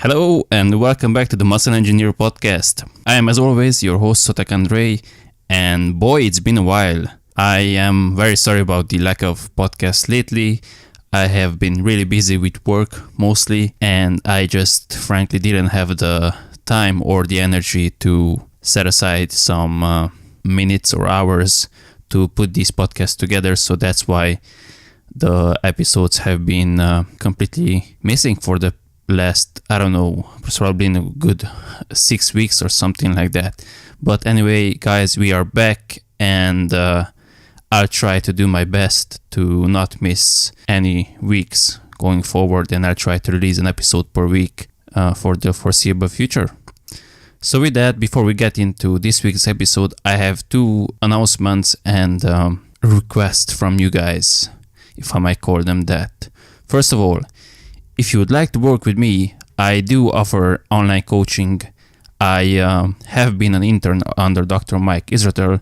Hello and welcome back to the Muscle Engineer podcast. I am as always your host Sotek Andrei, and boy, it's been a while. I am very sorry about the lack of podcasts lately. I have been really busy with work mostly, and I just frankly didn't have the time or the energy to set aside some minutes or hours to put these podcasts together. So that's why the episodes have been completely missing for the last, probably in a good 6 weeks or something like that. But anyway, guys, we are back, and I'll try to do my best to not miss any weeks going forward, and I'll try to release an episode per week for the foreseeable future. So with that, before we get into this week's episode, I have two announcements and requests from you guys, if I might call them that. First of all, if you would like to work with me, I do offer online coaching. I have been an intern under Dr. Mike Israetel,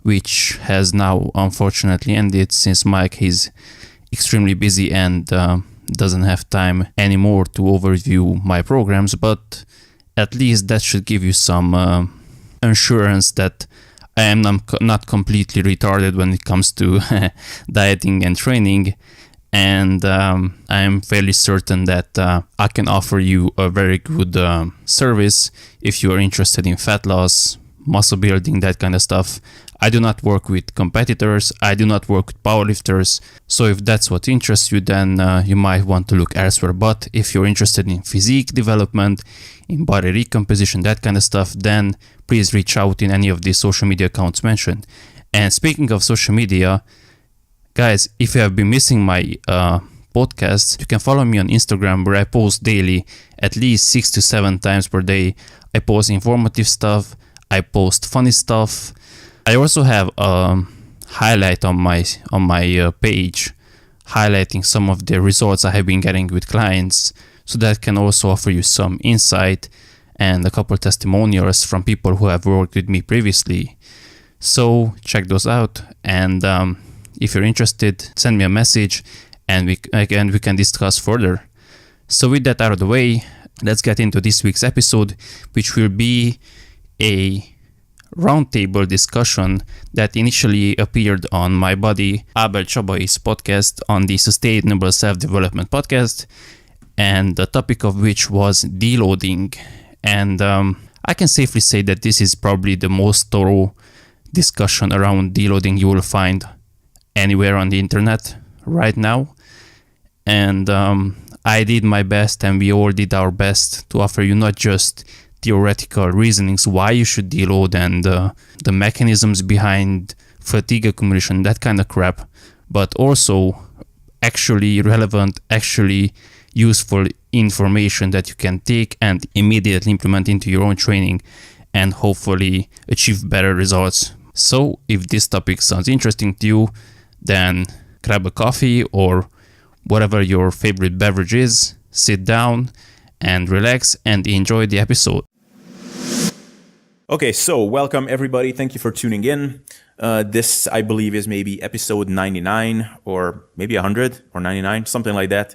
which has now unfortunately ended since Mike is extremely busy and doesn't have time anymore to overview my programs, but at least that should give you some assurance that I am not completely retarded when it comes to dieting and training. And I am fairly certain that I can offer you a very good service if you are interested in fat loss, muscle building, that kind of stuff. I do not work with competitors. I do not work with powerlifters. So if that's what interests you, then you might want to look elsewhere. But if you're interested in physique development, in body recomposition, that kind of stuff, then please reach out in any of the social media accounts mentioned. And speaking of social media, guys, if you have been missing my podcasts, you can follow me on Instagram, where I post daily, at least 6 to 7 times per day. I post informative stuff. I post funny stuff. I also have a highlight on my page, highlighting some of the results I have been getting with clients. So that can also offer you some insight and a couple testimonials from people who have worked with me previously. So check those out, and if you're interested, send me a message and we can discuss further. So with that out of the way, let's get into this week's episode, which will be a roundtable discussion that initially appeared on my buddy Abel Csabai's podcast on the Sustainable Self-Development podcast, and the topic of which was deloading. And I can safely say that this is probably the most thorough discussion around deloading you will find anywhere on the internet right now. And I did my best, and we all did our best to offer you not just theoretical reasonings why you should deload and the mechanisms behind fatigue accumulation, that kind of crap, but also actually relevant, actually useful information that you can take and immediately implement into your own training and hopefully achieve better results. So if this topic sounds interesting to you, then grab a coffee or whatever your favorite beverage is, sit down and relax and enjoy the episode. Okay, so welcome everybody. Thank you for tuning in. This, I believe, is maybe episode 99 or maybe 100 or 99, something like that,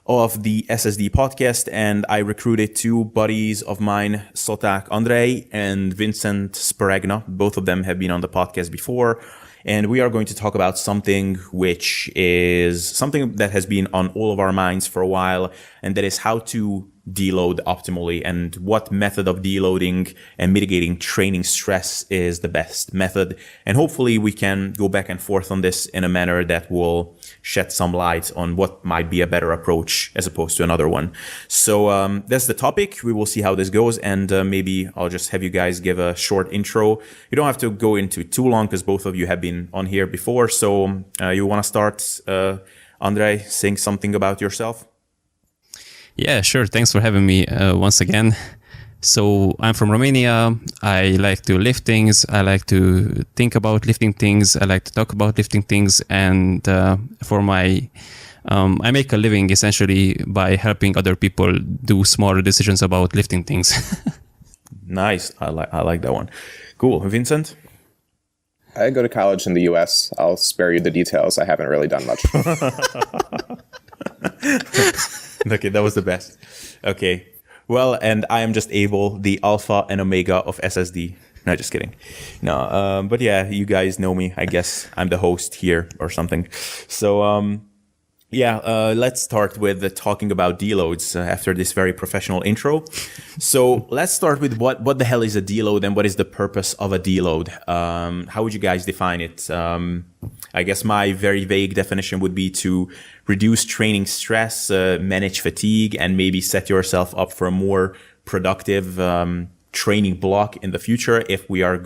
of the SSD podcast. And I recruited two buddies of mine, Sotek Andrei and Vincent Sparagna. Both of them have been on the podcast before. And we are going to talk about something which is something that has been on all of our minds for a while, and that is how to deload optimally and what method of deloading and mitigating training stress is the best method. And hopefully we can go back and forth on this in a manner that will shed some light on what might be a better approach as opposed to another one. So that's the topic. We will see how this goes, and maybe I'll just have you guys give a short intro. You don't have to go into too long because both of you have been on here before. So you want to start, Andrei, saying something about yourself? Yeah, sure. Thanks for having me once again. So I'm from Romania. I like to lift things. I like to think about lifting things. I like to talk about lifting things. And for my, I make a living essentially by helping other people do smaller decisions about lifting things. Nice. I like that one. Cool. Vincent? I go to college in the US. I'll spare you the details. I haven't really done much. Okay, that was the best. Okay. Well, and I am just Abel, the alpha and omega of SSD. No, just kidding. No, but yeah, you guys know me. I guess I'm the host here or something. So, let's start with talking about deloads after this very professional intro. So let's start with what the hell is a deload and what is the purpose of a deload? How would you guys define it? I guess my very vague definition would be to reduce training stress, manage fatigue, and maybe set yourself up for a more productive training block in the future if we are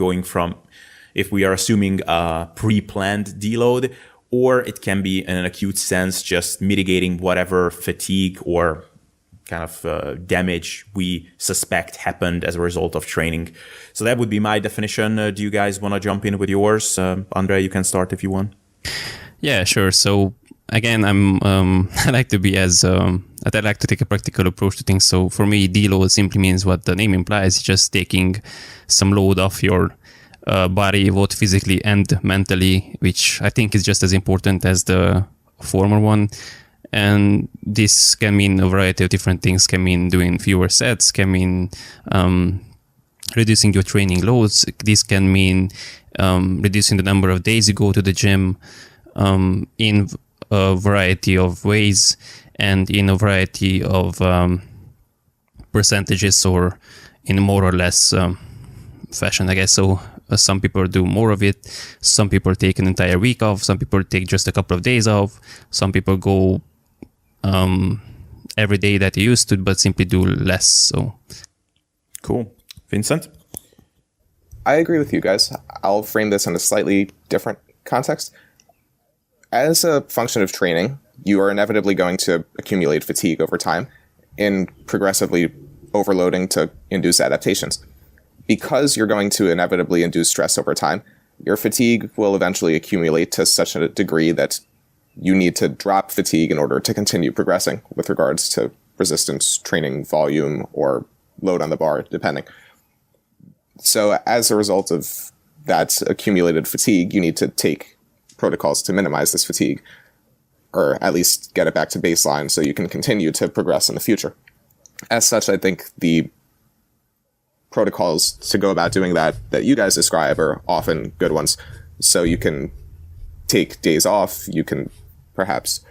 assuming a pre-planned deload. Or it can be, in an acute sense, just mitigating whatever fatigue or kind of damage we suspect happened as a result of training. So that would be my definition. Do you guys want to jump in with yours? Andre, you can start if you want. Yeah, sure. So again, I like to be I like to take a practical approach to things. So for me, deload simply means what the name implies, just taking some load off your body, both physically and mentally, which I think is just as important as the former one. And this can mean a variety of different things. Can mean doing fewer sets, can mean reducing your training loads. This can mean reducing the number of days you go to the gym in a variety of ways and in a variety of percentages, or in more or less fashion, I guess. So some people do more of it. Some people take an entire week off. Some people take just a couple of days off. Some people go every day that you used to, but simply do less. So cool. Vincent? I agree with you guys. I'll frame this in a slightly different context. As a function of training, you are inevitably going to accumulate fatigue over time in progressively overloading to induce adaptations. Because you're going to inevitably induce stress over time, your fatigue will eventually accumulate to such a degree that you need to drop fatigue in order to continue progressing with regards to resistance, training volume, or load on the bar, depending. So as a result of that accumulated fatigue, you need to take protocols to minimize this fatigue, or at least get it back to baseline so you can continue to progress in the future. As such, I think the protocols to go about doing that you guys describe are often good ones. So you can take days off, you can perhaps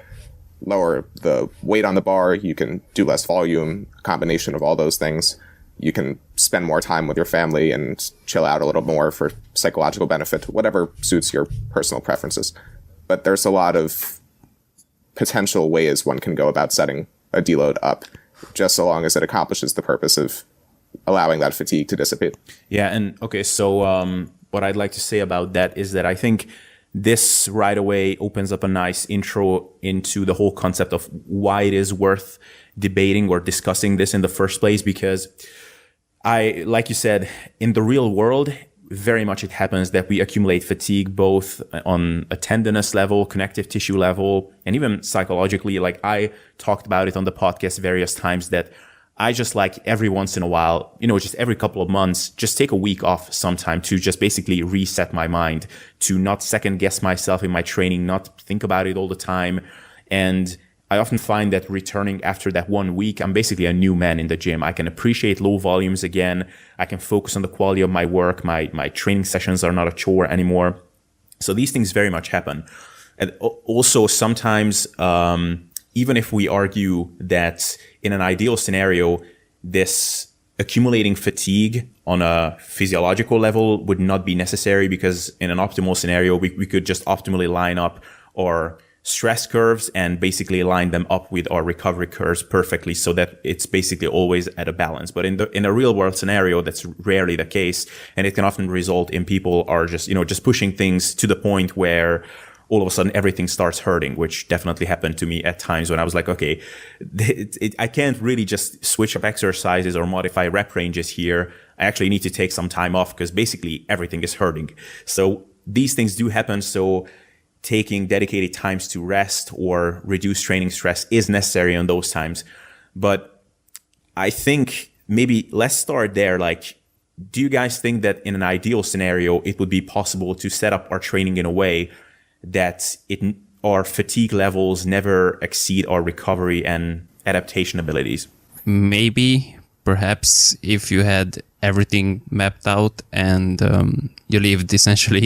lower the weight on the bar, you can do less volume, a combination of all those things. You can spend more time with your family and chill out a little more for psychological benefit, whatever suits your personal preferences. But there's a lot of potential ways one can go about setting a deload up, just so long as it accomplishes the purpose of allowing that fatigue to dissipate. Yeah, and okay, so what I'd like to say about that is that I think this right away opens up a nice intro into the whole concept of why it is worth debating or discussing this in the first place, because like you said, in the real world, very much it happens that we accumulate fatigue both on a tendinous level, connective tissue level, and even psychologically. Like I talked about it on the podcast various times that I just like every once in a while, just every couple of months, just take a week off sometime to just basically reset my mind, to not second guess myself in my training, not think about it all the time. And I often find that returning after that 1 week, I'm basically a new man in the gym. I can appreciate low volumes again. I can focus on the quality of my work. My training sessions are not a chore anymore. So these things very much happen. And also sometimes, even if we argue that in an ideal scenario, this accumulating fatigue on a physiological level would not be necessary, because in an optimal scenario, we could just optimally line up our stress curves and basically line them up with our recovery curves perfectly so that it's basically always at a balance. But in a real world scenario, that's rarely the case. And it can often result in people are just pushing things to the point where all of a sudden everything starts hurting, which definitely happened to me at times when I was like, okay, I can't really just switch up exercises or modify rep ranges here. I actually need to take some time off because basically everything is hurting. So these things do happen. So taking dedicated times to rest or reduce training stress is necessary on those times. But I think maybe let's start there. Like, do you guys think that in an ideal scenario, it would be possible to set up our training in a way that our fatigue levels never exceed our recovery and adaptation abilities? Maybe, perhaps if you had everything mapped out and you lived essentially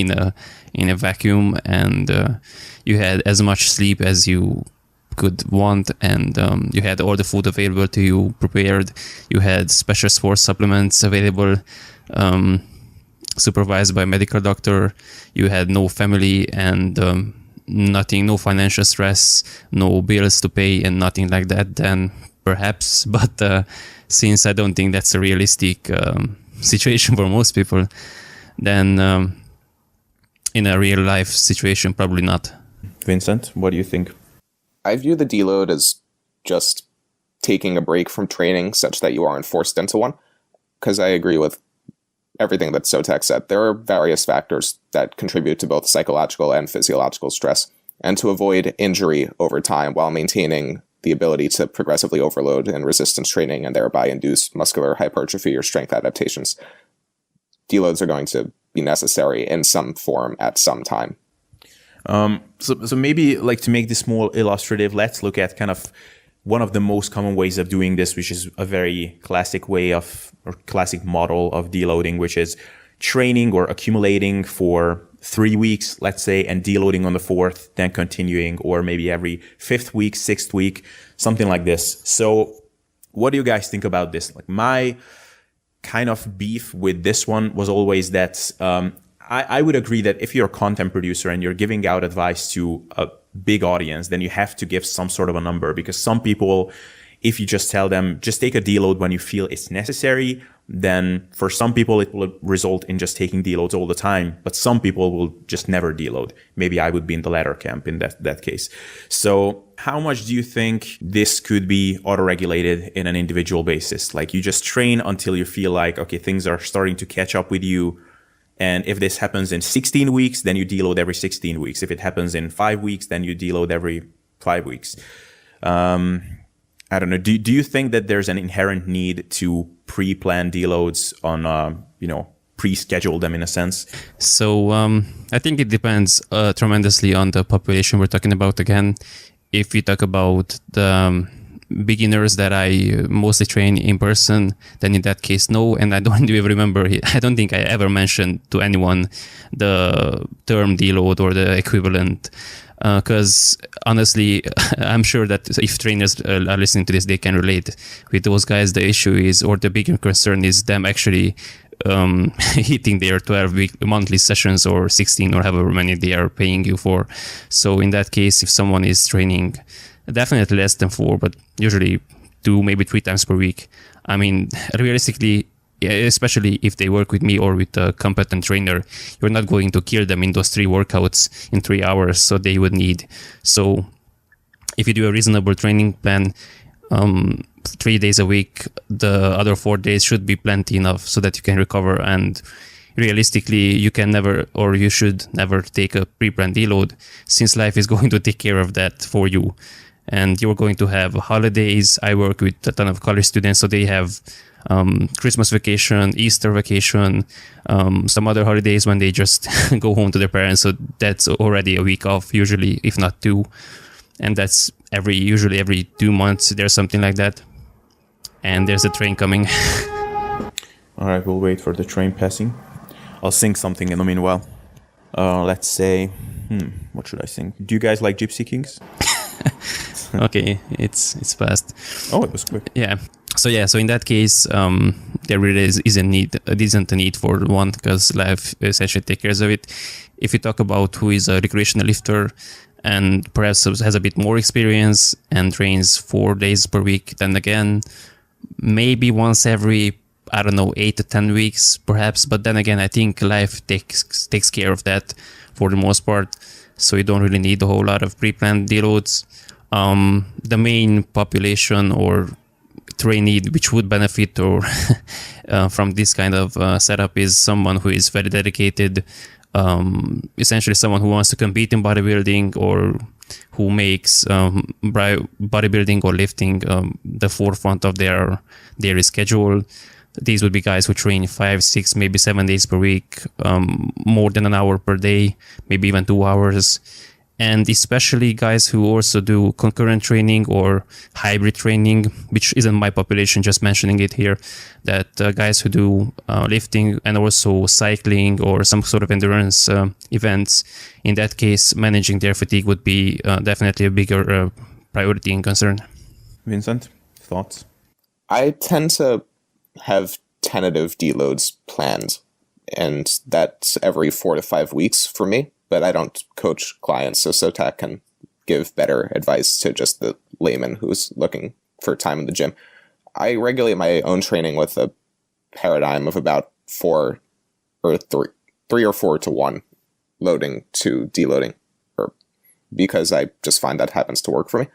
in a vacuum, and you had as much sleep as you could want, and you had all the food available to you prepared, you had special sports supplements available, supervised by a medical doctor, you had no family and nothing, no financial stress, no bills to pay and nothing like that, then perhaps. But since I don't think that's a realistic situation for most people, then in a real life situation, probably not. Vincent, what do you think? I view the deload as just taking a break from training such that you aren't forced into one, because I agree with everything that Sotek said. There are various factors that contribute to both psychological and physiological stress, and to avoid injury over time while maintaining the ability to progressively overload in resistance training and thereby induce muscular hypertrophy or strength adaptations, deloads are going to be necessary in some form at some time. So maybe, like, to make this more illustrative, let's look at kind of one of the most common ways of doing this, which is a very classic way of, or classic model of deloading, which is training or accumulating for 3 weeks, let's say, and deloading on the 4th, then continuing, or maybe every 5th week, 6th week, something like this. So what do you guys think about this? Like, my kind of beef with this one was always that I would agree that if you're a content producer and you're giving out advice to a big audience, then you have to give some sort of a number, because some people, if you just tell them, just take a deload when you feel it's necessary, then for some people it will result in just taking deloads all the time, but some people will just never deload. Maybe I would be in the latter camp in that case. So how much do you think this could be auto-regulated in an individual basis? Like, you just train until you feel like, okay, things are starting to catch up with you. And if this happens in 16 weeks, then you deload every 16 weeks. If it happens in 5 weeks, then you deload every 5 weeks. I don't know. Do you think that there's an inherent need to pre-plan deloads on, pre-schedule them in a sense? So I think it depends tremendously on the population we're talking about. Again, if we talk about the beginners that I mostly train in person, then in that case, no. And I don't even remember, I don't think I ever mentioned to anyone the term deload or the equivalent. Because honestly, I'm sure that if trainers are listening to this, they can relate with those guys. The issue is, or the bigger concern is them actually hitting their 12-week monthly sessions, or 16, or however many they are paying you for. So in that case, if someone is training definitely less than 4, but usually 2, maybe 3 times per week, I mean, realistically, especially if they work with me or with a competent trainer, you're not going to kill them in those 3 workouts in 3 hours. So they would need. So if you do a reasonable training plan, 3 days a week, the other 4 days should be plenty enough so that you can recover. And realistically, you can never, or you should never, take a pre-planned deload, since life is going to take care of that for you. And you're going to have holidays. I work with a ton of college students, so they have Christmas vacation, Easter vacation, some other holidays when they just go home to their parents. So that's already a week off, usually, if not 2. And that's usually every 2 months, there's something like that. And there's a train coming. All right, we'll wait for the train passing. I'll sing something in the meanwhile. Let's say, what should I sing? Do you guys like Gypsy Kings? Okay, it's fast. Oh, it was quick. Yeah. So in that case, there really isn't a need for one, because life essentially takes care of it. If you talk about who is a recreational lifter and perhaps has a bit more experience and trains 4 days per week, then again, maybe once every, 8 to 10 weeks, perhaps. But then again, I think life takes care of that for the most part. So you don't really need a whole lot of pre-planned deloads. The main population or trainee which would benefit or from this kind of setup is someone who is very dedicated, essentially someone who wants to compete in bodybuilding, or who makes bodybuilding or lifting the forefront of their daily schedule. These would be guys who train 5, 6, maybe 7 days per week, more than an hour per day, maybe even 2 hours. And especially guys who also do concurrent training or hybrid training, which isn't my population, just mentioning it here, that guys who do lifting and also cycling or some sort of endurance events, in that case, managing their fatigue would be definitely a bigger priority and concern. Vincent, thoughts? I tend to have tentative deloads planned, and that's every 4 to 5 weeks for me. But I don't coach clients, so Sotak can give better advice to just the layman who's looking for time in the gym. I regulate my own training with a paradigm of about 3 or 4 to 1 loading to deloading, because I just find that happens to work for me.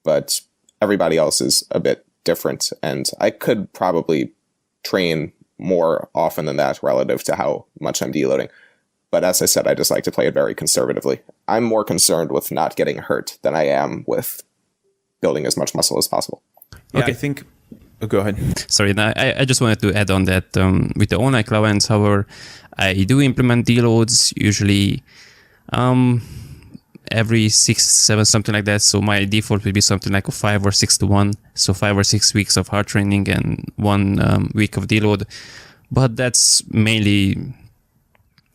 But everybody else is a bit different, and I could probably train more often than that relative to how much I'm deloading. But as I said, I just like to play it very conservatively. I'm more concerned with not getting hurt than I am with building as much muscle as possible. Yeah, Okay. I think... Oh, go ahead. Sorry, I just wanted to add on that with the online clients, however, I do implement deloads usually every 6, 7, something like that. So my default would be something like a 5 or 6 to 1. So 5 or 6 weeks of hard training and 1 week of deload. But that's mainly...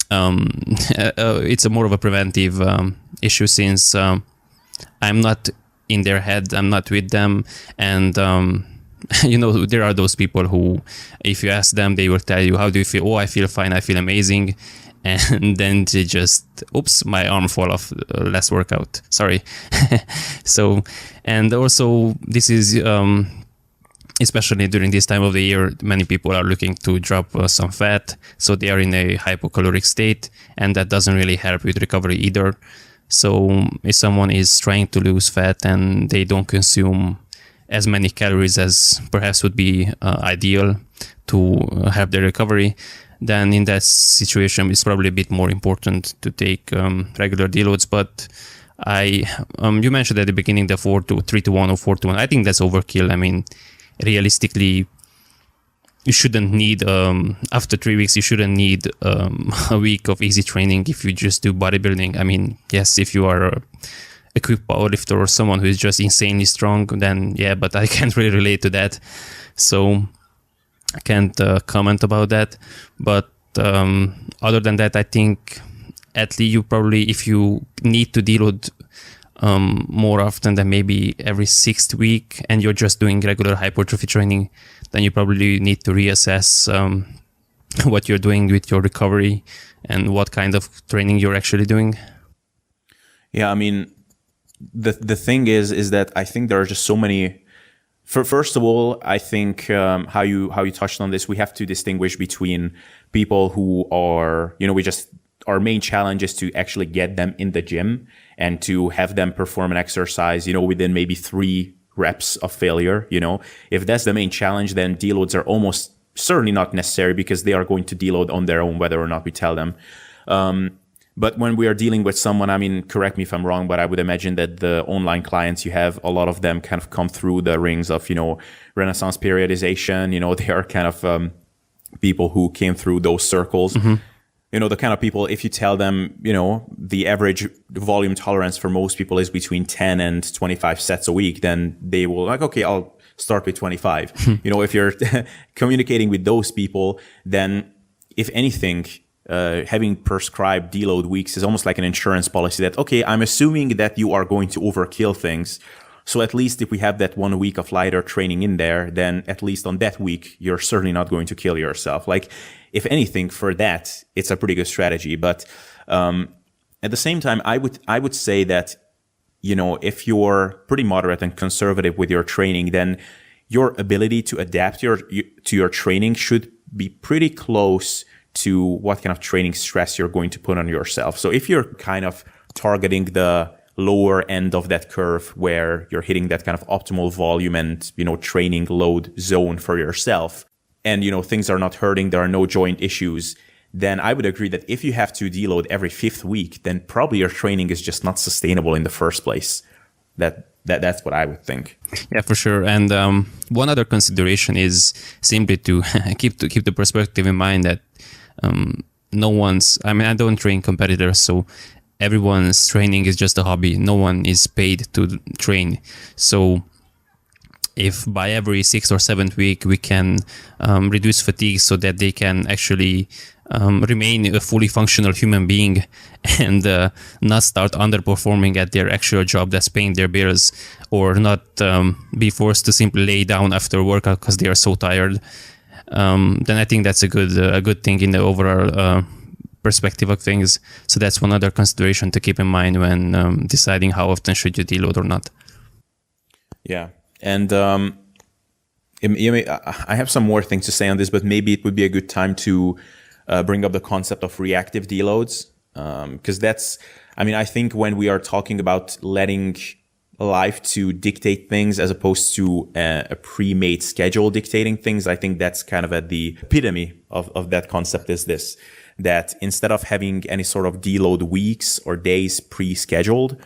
it's a more of a preventive issue, since I'm not in their head, I'm not with them, and there are those people who, if you ask them, they will tell you, how do you feel? Oh, I feel fine, I feel amazing, and then they just, oops, my arm fall off, last workout, sorry. So, and also this is especially during this time of the year, many people are looking to drop some fat, so they are in a hypocaloric state, and that doesn't really help with recovery either. So if someone is trying to lose fat and they don't consume as many calories as perhaps would be ideal to help their recovery, then in that situation it's probably a bit more important to take regular deloads. But you mentioned at the beginning the 3 to 1 or 4 to 1. I think that's overkill. I mean, realistically, you shouldn't need, after 3 weeks, you shouldn't need a week of easy training if you just do bodybuilding. I mean, yes, if you are a quick powerlifter or someone who is just insanely strong, then yeah, but I can't really relate to that. So I can't comment about that. But other than that, I think at least you probably, if you need to deload more often than maybe every 6th week, and you're just doing regular hypertrophy training, then you probably need to reassess what you're doing with your recovery and what kind of training you're actually doing. Yeah, I mean, the thing is that I think there are just so many. First of all, I think how you touched on this, we have to distinguish between people who are, our main challenge is to actually get them in the gym and to have them perform an exercise, within maybe 3 reps of failure. If that's the main challenge, then deloads are almost certainly not necessary, because they are going to deload on their own, whether or not we tell them. But when we are dealing with someone, I mean, correct me if I'm wrong, but I would imagine that the online clients you have, a lot of them kind of come through the rings of, Renaissance periodization. They are kind of people who came through those circles. Mm-hmm. The kind of people, if you tell them, the average volume tolerance for most people is between 10 and 25 sets a week, then they will like, okay, I'll start with 25. If you're communicating with those people, then if anything, having prescribed deload weeks is almost like an insurance policy that, okay, I'm assuming that you are going to overkill things. So at least if we have that 1 week of lighter training in there, then at least on that week, you're certainly not going to kill yourself. Like, if anything, for that, it's a pretty good strategy. But at the same time, I would say that, if you're pretty moderate and conservative with your training, then your ability to adapt to your training should be pretty close to what kind of training stress you're going to put on yourself. So if you're kind of targeting the lower end of that curve where you're hitting that kind of optimal volume and, training load zone for yourself, and, things are not hurting, there are no joint issues, then I would agree that if you have to deload every 5th week, then probably your training is just not sustainable in the first place. That's what I would think. Yeah, for sure. And one other consideration is simply to keep the perspective in mind that I don't train competitors, so everyone's training is just a hobby. No one is paid to train. So if by every 6th or 7th week we can reduce fatigue so that they can actually remain a fully functional human being and not start underperforming at their actual job that's paying their bills, or not be forced to simply lay down after workout because they are so tired, then I think that's a good thing in the overall perspective of things. So that's one other consideration to keep in mind when deciding how often should you deload or not. Yeah. And I have some more things to say on this, but maybe it would be a good time to bring up the concept of reactive deloads. Because I think when we are talking about letting life to dictate things as opposed to a pre-made schedule dictating things, I think that's kind of at the epitome of that concept is this, that instead of having any sort of deload weeks or days pre-scheduled,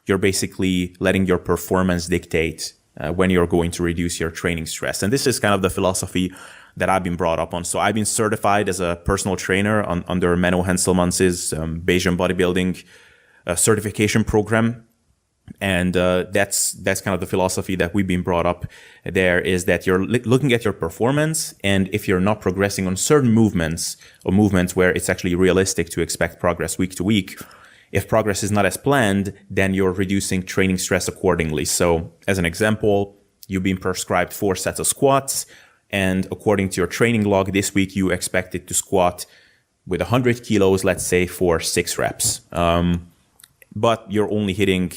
you're basically letting your performance dictate when you're going to reduce your training stress. And this is kind of the philosophy that I've been brought up on. So I've been certified as a personal trainer under Menno Henselmans's Bayesian bodybuilding certification program. And that's kind of the philosophy that we've been brought up there, is that you're looking at your performance, and if you're not progressing on certain movements or movements where it's actually realistic to expect progress week to week, if progress is not as planned, then you're reducing training stress accordingly. So as an example, you've been prescribed 4 sets of squats, and according to your training log this week, you expected to squat with 100 kilos, let's say, for 6 reps. But you're only hitting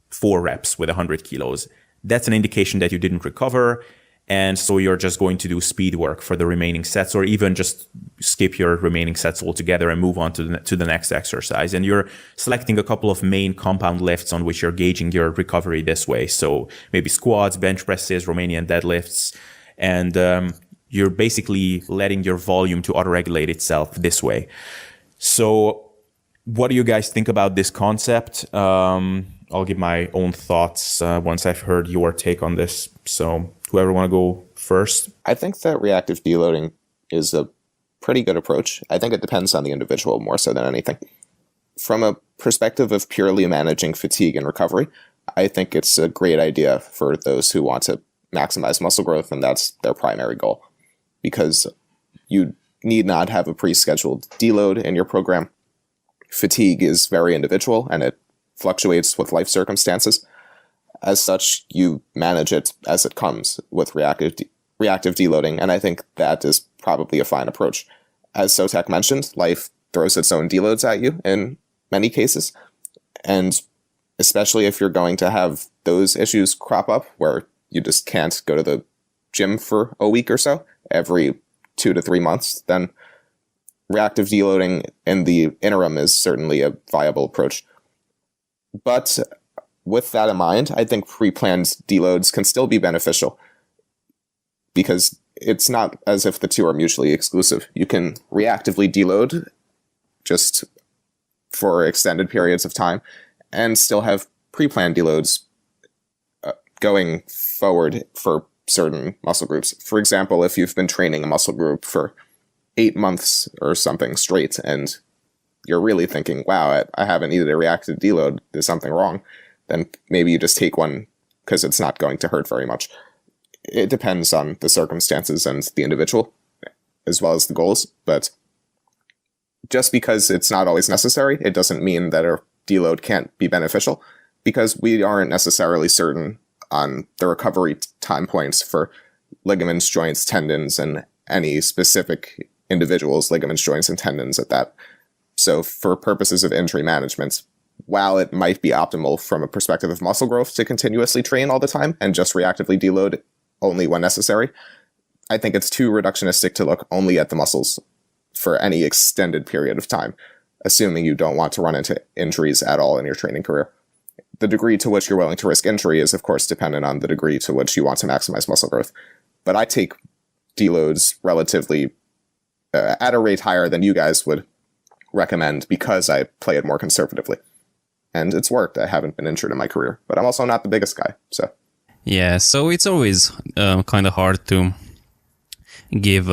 4 reps with 100 kilos. That's an indication that you didn't recover. And so you're just going to do speed work for the remaining sets, or even just skip your remaining sets altogether and move on to the next exercise. And you're selecting a couple of main compound lifts on which you're gauging your recovery this way. So maybe squats, bench presses, Romanian deadlifts. And you're basically letting your volume to auto-regulate itself this way. So what do you guys think about this concept? I'll give my own thoughts once I've heard your take on this. So whoever want to go first? I think that reactive deloading is a pretty good approach. I think it depends on the individual more so than anything. From a perspective of purely managing fatigue and recovery, I think it's a great idea for those who want to maximize muscle growth, and that's their primary goal. Because you need not have a pre-scheduled deload in your program. Fatigue is very individual, and it fluctuates with life circumstances. As such, you manage it as it comes with reactive deloading, and I think that is probably a fine approach. As Sotek mentioned, life throws its own deloads at you in many cases, and especially if you're going to have those issues crop up where you just can't go to the gym for a week or so, every 2 to 3 months, then reactive deloading in the interim is certainly a viable approach. But with that in mind, I think pre-planned deloads can still be beneficial, because it's not as if the two are mutually exclusive. You can reactively deload just for extended periods of time and still have pre-planned deloads going forward for certain muscle groups. For example, if you've been training a muscle group for 8 months or something straight and you're really thinking, wow, I haven't needed a reactive deload, there's something wrong, then maybe you just take one because it's not going to hurt very much. It depends on the circumstances and the individual, as well as the goals, but just because it's not always necessary, it doesn't mean that a deload can't be beneficial, because we aren't necessarily certain on the recovery time points for ligaments, joints, tendons, and any specific individual's ligaments, joints, and tendons at that. So for purposes of injury management, while it might be optimal from a perspective of muscle growth to continuously train all the time and just reactively deload only when necessary, I think it's too reductionistic to look only at the muscles for any extended period of time, assuming you don't want to run into injuries at all in your training career. The degree to which you're willing to risk injury is, of course, dependent on the degree to which you want to maximize muscle growth. But I take deloads relatively at a rate higher than you guys would recommend, because I play it more conservatively. And it's worked. I haven't been injured in my career, but I'm also not the biggest guy, so. Yeah, so it's always kind of hard to give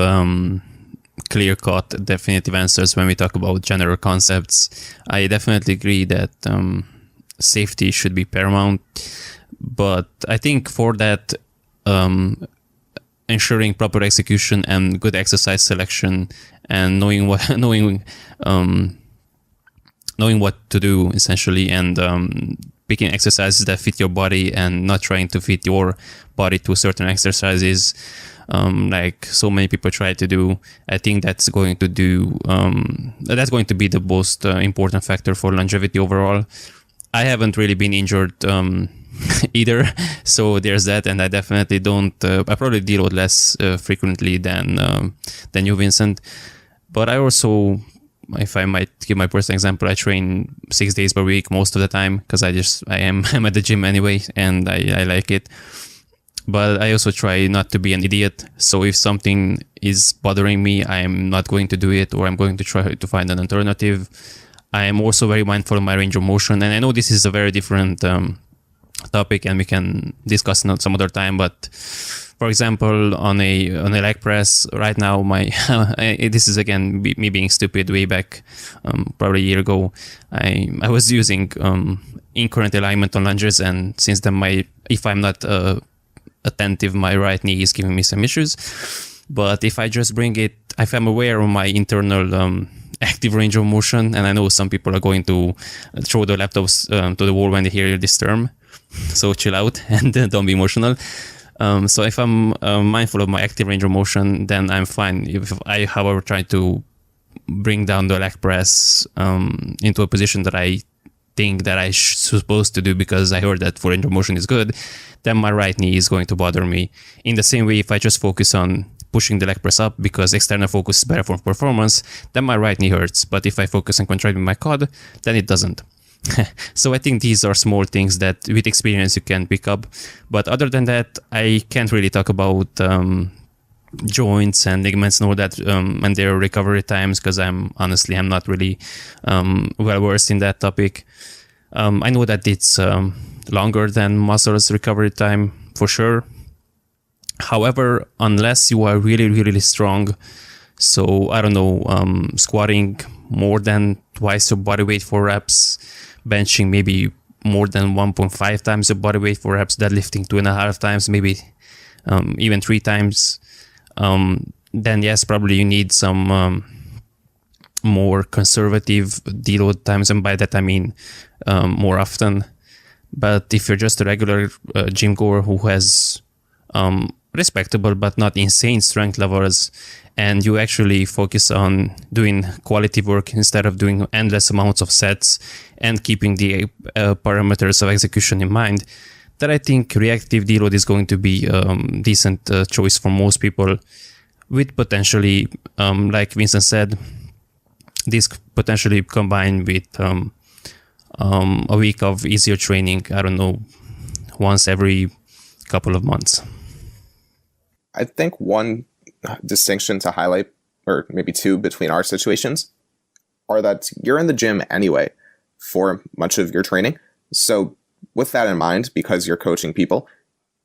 clear-cut, definitive answers when we talk about general concepts. I definitely agree that safety should be paramount, but I think for that, ensuring proper execution and good exercise selection and knowing what to do essentially, and picking exercises that fit your body and not trying to fit your body to certain exercises, like so many people try to do. I think that's going to be the most important factor for longevity overall. I haven't really been injured either, so there's that, and I definitely don't. I probably deload less frequently than you, Vincent. But I also, if I might give my personal example, I train 6 days per week most of the time because I'm at the gym anyway, and I like it. But I also try not to be an idiot. So if something is bothering me, I'm not going to do it, or I'm going to try to find an alternative. I am also very mindful of my range of motion, and I know this is a very different topic, and we can discuss it some other time. But for example, on a leg press right now, this is again me being stupid. Way back, probably a year ago, I was using incurrent alignment on lunges, and since then if I'm not attentive, my right knee is giving me some issues. But if I just bring it, if I'm aware of my internal active range of motion, and I know some people are going to throw the laptops to the wall when they hear this term, so chill out and don't be emotional. So if I'm mindful of my active range of motion, then I'm fine. If I, however, try to bring down the leg press into a position that I think that I'm supposed to do because I heard that for range of motion is good, then my right knee is going to bother me. In the same way, if I just focus on pushing the leg press up because external focus is better for performance, then my right knee hurts. But if I focus on contracting my quad, then it doesn't. So I think these are small things that with experience you can pick up. But other than that, I can't really talk about joints and ligaments and all that and their recovery times, because I'm not really well versed in that topic. I know that it's longer than muscles recovery time for sure. However, unless you are really, really strong, so I don't know, squatting more than twice your body weight for reps, benching maybe more than 1.5 times your body weight for reps, deadlifting 2.5 times, maybe even 3 times, then yes, probably you need some more conservative deload times, and by that I mean more often. But if you're just a regular gym goer who has respectable but not insane strength levels, and you actually focus on doing quality work instead of doing endless amounts of sets and keeping the parameters of execution in mind, then I think reactive deload is going to be a decent choice for most people, with potentially, like Vincent said, this potentially combined with a week of easier training, I don't know, once every couple of months. I think one distinction to highlight, or maybe two, between our situations are that you're in the gym anyway for much of your training. So with that in mind, because you're coaching people,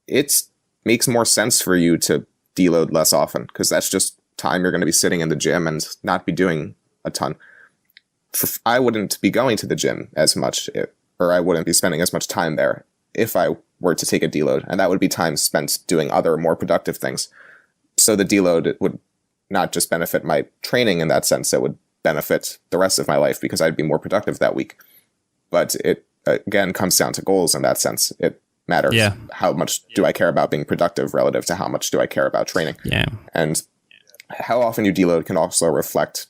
it makes more sense for you to deload less often, because that's just time you're going to be sitting in the gym and not be doing a ton. I wouldn't be going to the gym as much, or I wouldn't be spending as much time there if I were to take a deload, and that would be time spent doing other more productive things. So the deload would not just benefit my training in that sense, it would benefit the rest of my life because I'd be more productive that week. But it, again, comes down to goals in that sense. It matters. Yeah. How much do I care about being productive relative to how much do I care about training? Yeah. And how often you deload can also reflect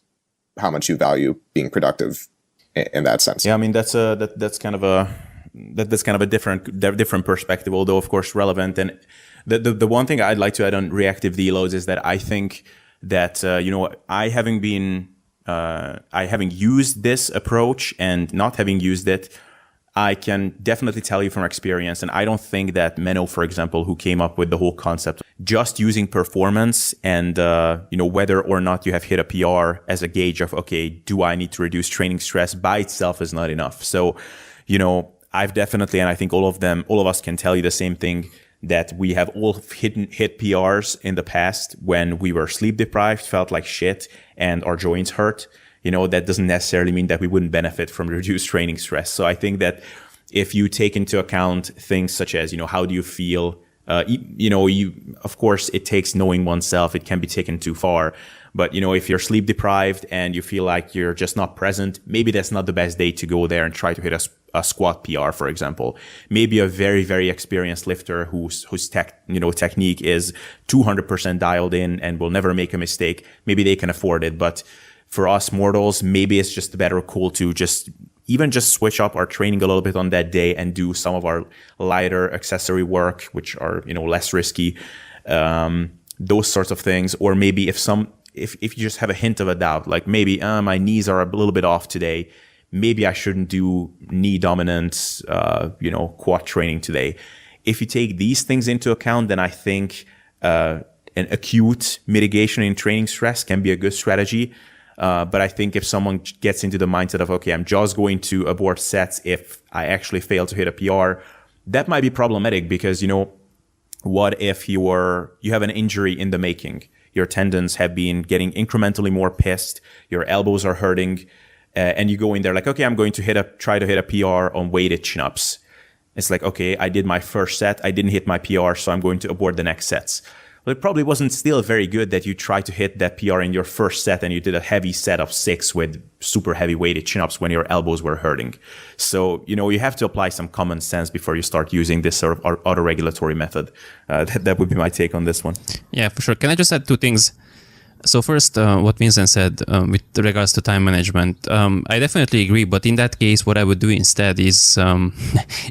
how much you value being productive in that sense. Yeah, I mean, that's kind of a different perspective, although of course relevant. And the one thing I'd like to add on reactive deloads is that I think that I having used this approach and not having used it, I can definitely tell you from experience, and I don't think that Menno, for example, who came up with the whole concept, just using performance and whether or not you have hit a PR as a gauge of, okay, do I need to reduce training stress, by itself is not enough. So, I've definitely, and I think all of us can tell you the same thing, that we have all hit PRs in the past when we were sleep deprived, felt like shit, and our joints hurt. That doesn't necessarily mean that we wouldn't benefit from reduced training stress. So I think that if you take into account things such as, how do you feel, of course, it takes knowing oneself. It can be taken too far. But, if you're sleep deprived and you feel like you're just not present, maybe that's not the best day to go there and try to hit a squat PR, for example. Maybe a very, very experienced lifter whose technique is 200% dialed in and will never make a mistake. Maybe they can afford it. But for us mortals, maybe it's just a better call to just switch up our training a little bit on that day and do some of our lighter accessory work, which are, less risky, those sorts of things. Or maybe if you just have a hint of a doubt, like maybe my knees are a little bit off today, maybe I shouldn't do knee dominant, quad training today. If you take these things into account, then I think an acute mitigation in training stress can be a good strategy. But I think if someone gets into the mindset of, okay, I'm just going to abort sets if I actually fail to hit a PR, that might be problematic because, what if you have an injury in the making? Your tendons have been getting incrementally more pissed. Your elbows are hurting. And you go in there like, okay, I'm going to try to hit a PR on weighted chin-ups. It's like, okay, I did my first set. I didn't hit my PR, so I'm going to abort the next sets. Well, it probably wasn't still very good that you tried to hit that PR in your first set and you did a heavy set of 6 with super heavy weighted chin-ups when your elbows were hurting. So, you have to apply some common sense before you start using this sort of auto-regulatory method. That would be my take on this one. Yeah, for sure. Can I just add 2 things? So first, what Vincent said with regards to time management, I definitely agree. But in that case, what I would do instead is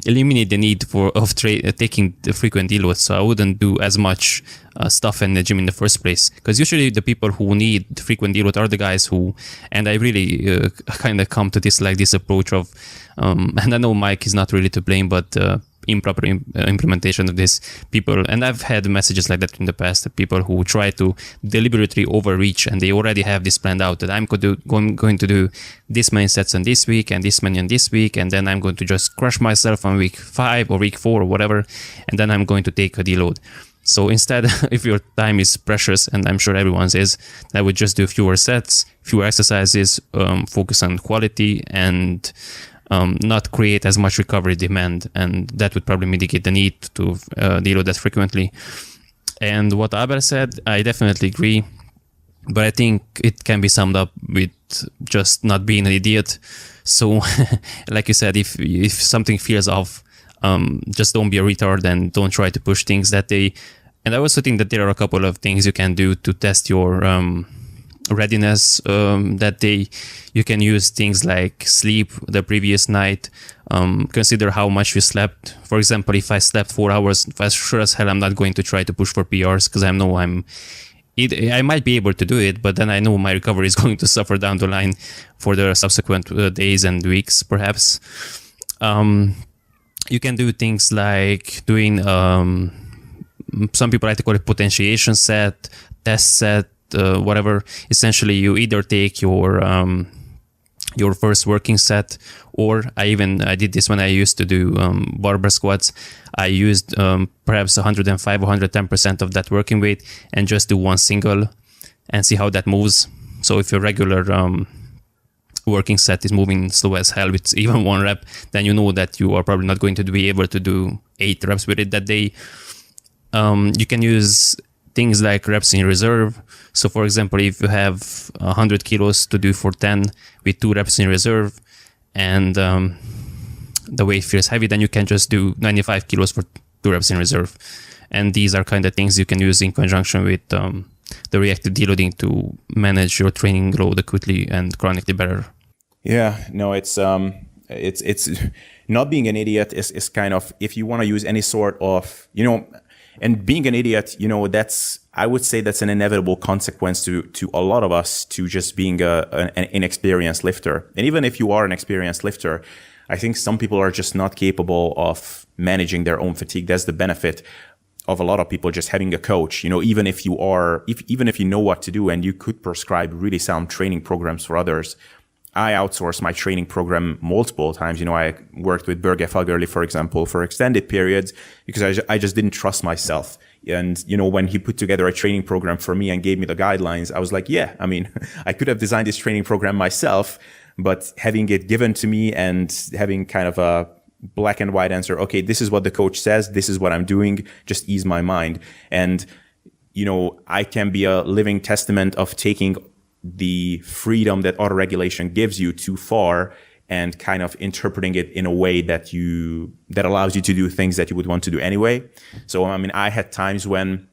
eliminate the need of taking the frequent deloads. So I wouldn't do as much stuff in the gym in the first place. Because usually the people who need frequent deload are the guys who, and I really kind of come to dislike this approach of, and I know Mike is not really to blame, but improper implementation of this people, and I've had messages like that in the past, people who try to deliberately overreach and they already have this planned out that I'm going to do this many sets on this week and this many on this week, and then I'm going to just crush myself on week 5 or week 4 or whatever, and then I'm going to take a deload. So instead, if your time is precious, and I'm sure everyone's is, I would just do fewer sets, fewer exercises, focus on quality, and not create as much recovery demand, and that would probably mitigate the need to deload that frequently. And what Abel said, I definitely agree, but I think it can be summed up with just not being an idiot. So, like you said, if something feels off, just don't be a retard and don't try to push things that day. And I also think that there are a couple of things you can do to test your readiness that day. You can use things like sleep the previous night, consider how much you slept. For example, if I slept 4 hours, sure as hell I'm not going to try to push for PRs because I know I might be able to do it, but then I know my recovery is going to suffer down the line for the subsequent days and weeks perhaps. You can do things like doing some people like to call it potentiation set, test set, whatever. Essentially, you either take your first working set, or I did this when I used to do barbell squats. I used perhaps 105 or 110% of that working weight and just do one single and see how that moves. So if your regular working set is moving slow as hell with even 1 rep, then you know that you are probably not going to be able to do 8 reps with it that day. You can use things like reps in reserve. So for example, if you have 100 kilos to do for 10 with 2 reps in reserve and the weight feels heavy, then you can just do 95 kilos for 2 reps in reserve. And these are kind of things you can use in conjunction with the reactive deloading to manage your training load acutely and chronically better. Yeah, no, it's not being an idiot is kind of, if you want to use any sort of, and being an idiot, I would say that's an inevitable consequence to a lot of us to just being an inexperienced lifter. And even if you are an experienced lifter, I think some people are just not capable of managing their own fatigue. That's the benefit of a lot of people just having a coach. Even if you know what to do and you could prescribe really sound training programs for others, I outsourced my training program multiple times. I worked with Berge Fagerli, for example, for extended periods because I just didn't trust myself. And, when he put together a training program for me and gave me the guidelines, I was like, yeah, I could have designed this training program myself, but having it given to me and having kind of a black and white answer, okay, this is what the coach says, this is what I'm doing, just ease my mind. And, I can be a living testament of taking the freedom that autoregulation gives you too far and kind of interpreting it in a way that allows you to do things that you would want to do anyway. So, I had times when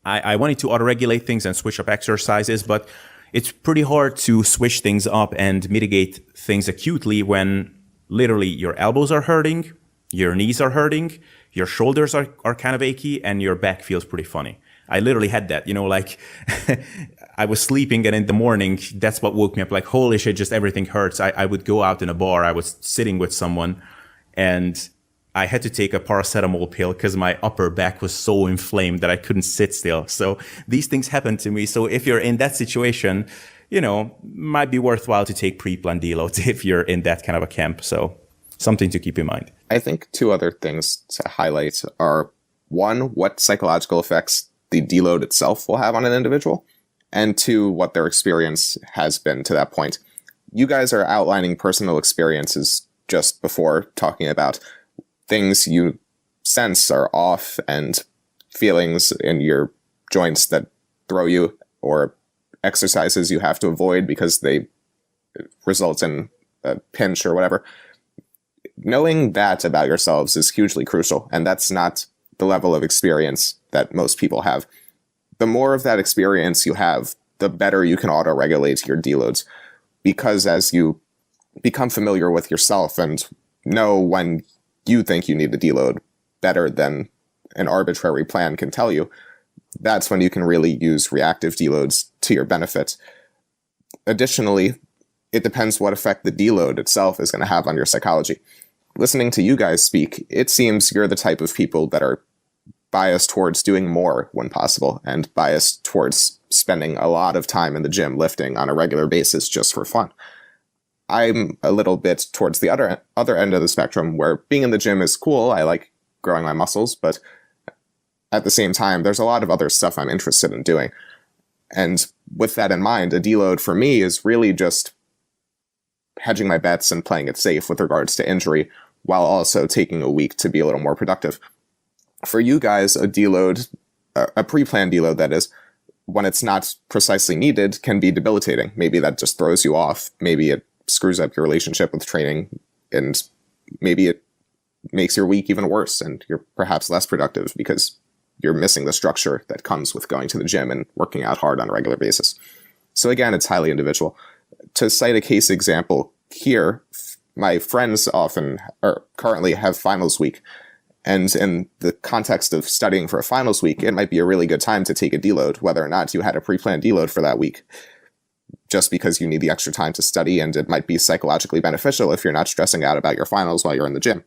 I wanted to autoregulate things and switch up exercises, but it's pretty hard to switch things up and mitigate things acutely when literally your elbows are hurting, your knees are hurting, your shoulders are kind of achy, and your back feels pretty funny. I literally had that, I was sleeping and in the morning, that's what woke me up. Like, holy shit, just everything hurts. I would go out in a bar. I was sitting with someone and I had to take a paracetamol pill because my upper back was so inflamed that I couldn't sit still. So these things happen to me. So if you're in that situation, might be worthwhile to take pre-planned deloads if you're in that kind of a camp. So something to keep in mind. I think two other things to highlight are, one, what psychological effects the deload itself will have on an individual, and two, what their experience has been to that point. You guys are outlining personal experiences just before talking about things you sense are off and feelings in your joints that throw you, or exercises you have to avoid because they result in a pinch or whatever. Knowing that about yourselves is hugely crucial, and that's not the level of experience that most people have. The more of that experience you have, the better you can auto-regulate your deloads, because as you become familiar with yourself and know when you think you need a deload better than an arbitrary plan can tell you, that's when you can really use reactive deloads to your benefit. Additionally, it depends what effect the deload itself is going to have on your psychology. Listening to you guys speak, it seems you're the type of people that are biased towards doing more when possible, and biased towards spending a lot of time in the gym lifting on a regular basis just for fun. I'm a little bit towards the other end of the spectrum, where being in the gym is cool. I like growing my muscles, but at the same time, there's a lot of other stuff I'm interested in doing. And with that in mind, a deload for me is really just hedging my bets and playing it safe with regards to injury, while also taking a week to be a little more productive. For you guys, a deload, a pre-planned deload that is, when it's not precisely needed, can be debilitating. Maybe that just throws you off. Maybe it screws up your relationship with training, and maybe it makes your week even worse, and you're perhaps less productive because you're missing the structure that comes with going to the gym and working out hard on a regular basis. So again, it's highly individual. To cite a case example here, my friends currently have finals week. And in the context of studying for a finals week, it might be a really good time to take a deload, whether or not you had a pre-planned deload for that week, just because you need the extra time to study, and it might be psychologically beneficial if you're not stressing out about your finals while you're in the gym.